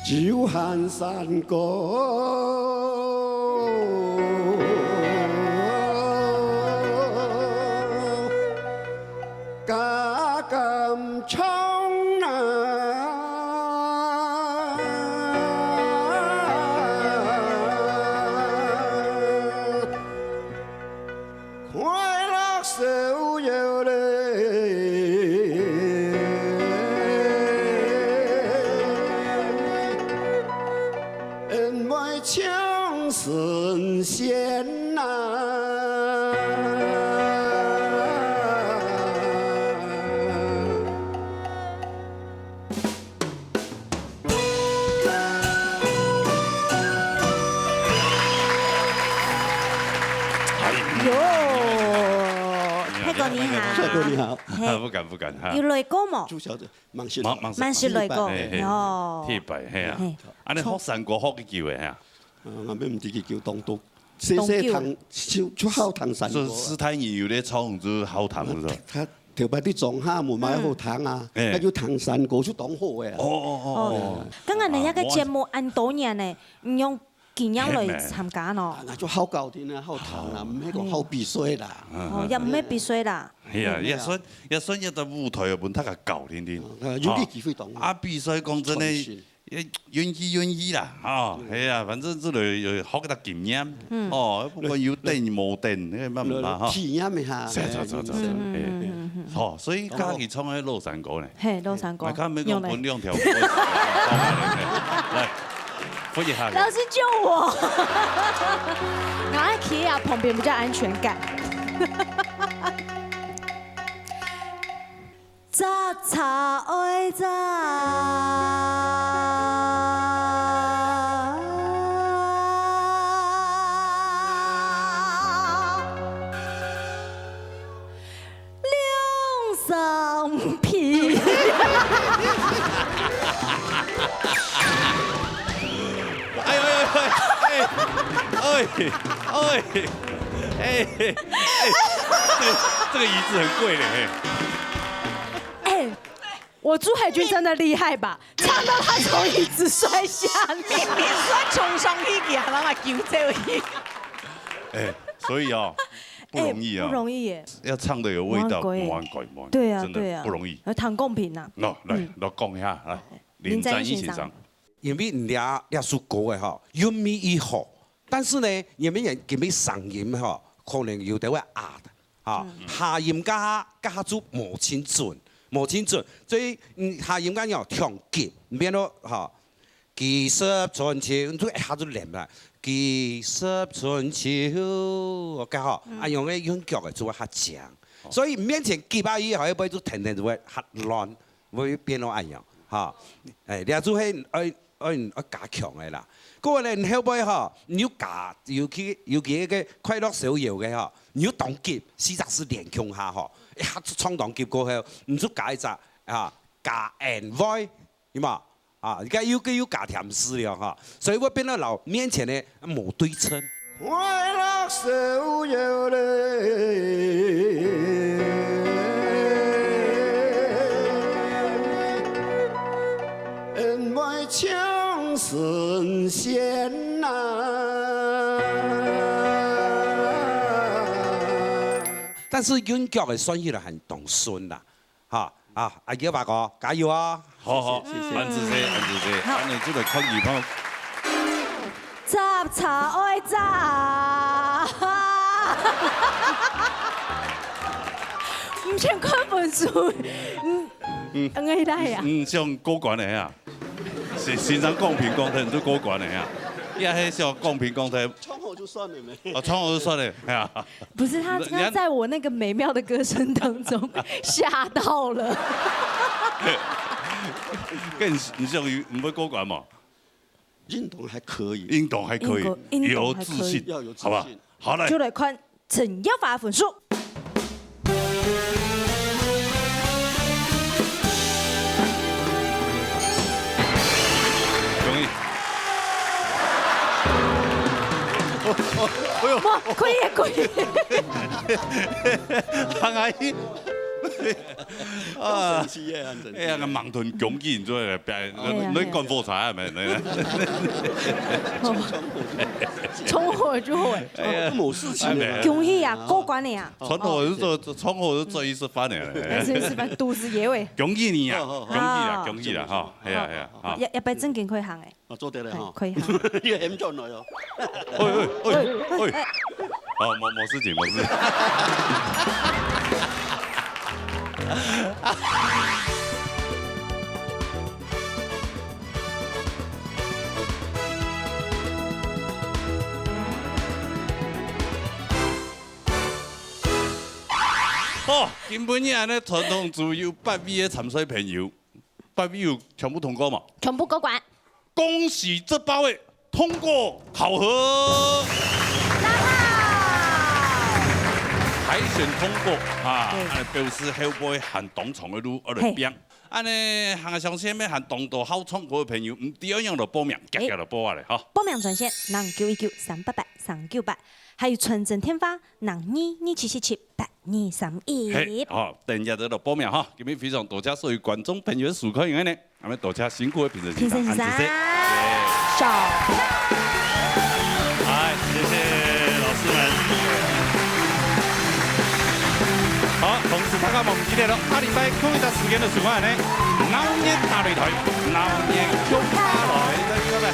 就喊山歌，嘎咁唱啊，快樂手有嘞。唱神仙呐，泰哥你好，泰哥你好，不敢哈。有雷歌冇？朱小姐，萬事雷歌，哦，鐵牌係啊，安尼學山歌學幾句啊？我咩唔知佢叫東都，細細彈，出好彈山歌。斯坦尼有咧唱就好彈，唔是？特别啲種下門買好糖啊，那就糖山果就當好嘅。哦。剛剛你一個節目按多年呢，唔用健友來參加咯。那就好高啲啦，好糖啦，唔係講好必須啦。哦，又唔係必須啦。係啊，一算一個舞台本太個舊啲啲。有啲機會當。啊，必須講真咧。願意啦，哦，係啊，反正之類又學得經驗，哦，不過有電冇電，你乜唔怕嚇？體驗一下。就，哦，所以家己創喺老山歌咧。係老山歌。大家每個本兩條。來，扶一下。老師救我！我喺企啊旁邊比較安全感。雜茶愛雜。這個椅子很貴嘞。我朱海軍真的厲害吧？唱到他從椅子摔下，明明摔衝上去嘅，人話救走伊。所以啊，不容易啊，不容易耶。要唱得有味道，不玩鬼，對啊，真的不容易。談公平啊。來講一下來，林展毅先生。因為倆首歌嘅嗬，韻味已好，但是呢，因為人見到聲音嗬，可能有啲會壓嚇，下音加做冇清準，所以下音加要唱急，變到嚇，幾十春秋，都一下就連啦，幾十春秋，我講嗬，用嘅韻腳嘅做較強，所以面前幾把語後一杯就停就會嚇亂，會變到一樣嚇，倆做係加強嘅啦。嗰個咧後背嗬，你要加尤其嘅快樂小搖嘅嗬，你要當劫，實在是連強下嗬，一下就衝當劫過後，唔足加一隻啊加 and voice， 係嘛啊？而家要加甜絲了嗬，所以我變到留面前咧冇對稱。快樂小搖咧。唱神仙呐，但是韻腳嘅算起來很懂順啦，嚇啊！阿杰爸哥加油啊！好，謝謝。安子姐，安你這個抗議炮。雜茶愛雜，唔想看本書，愛來啊！像高管嚟啊！先生公平公正都高管嚟啊！一係像公平公正。窗口就算了沒？哦，窗口就算了，係啊。不是他剛剛在我那個美妙的歌聲當中嚇到了。跟你像唔會高管嘛？運動還可以，運動還可以，有自信，要有自好吧？好嘞。就來看陳耀發分數。哇，可以。行阿姨，啊，哎呀，個盲盾強健咗嚟，你幹貨財係咪？衝火就好誒，冇事情。恭喜啊，過關了呀！衝火做一次翻嚟咧。一次翻肚子野味。恭喜你啊！恭喜啦！嚇，係啊。一百正經可以行誒。我做得啦嚇。可以行。呢個險進來哦。哦，冇事情。哦，根本嘢咧傳統只有8位嘅參賽朋友，8位有全部通過嘛？全部過關。恭喜這8位通過考核。海選通過啊，表示後背行黨場嘅路喺度變。安尼行上线要和当道好唱歌的朋友，唔第二样就报名，夹夹就报啊咧，哈。报名专线0919388398，还有纯真天发0227778231。好，等一下就报名哈。今日非常多谢所有观众朋友的收看，因为呢，我们多谢辛苦的评审先生，谢谢。好，谢谢老师们。好，同时大家忘记了，下礼拜同一时间的时光呢，闹热大擂台，闹热中华台，拜拜。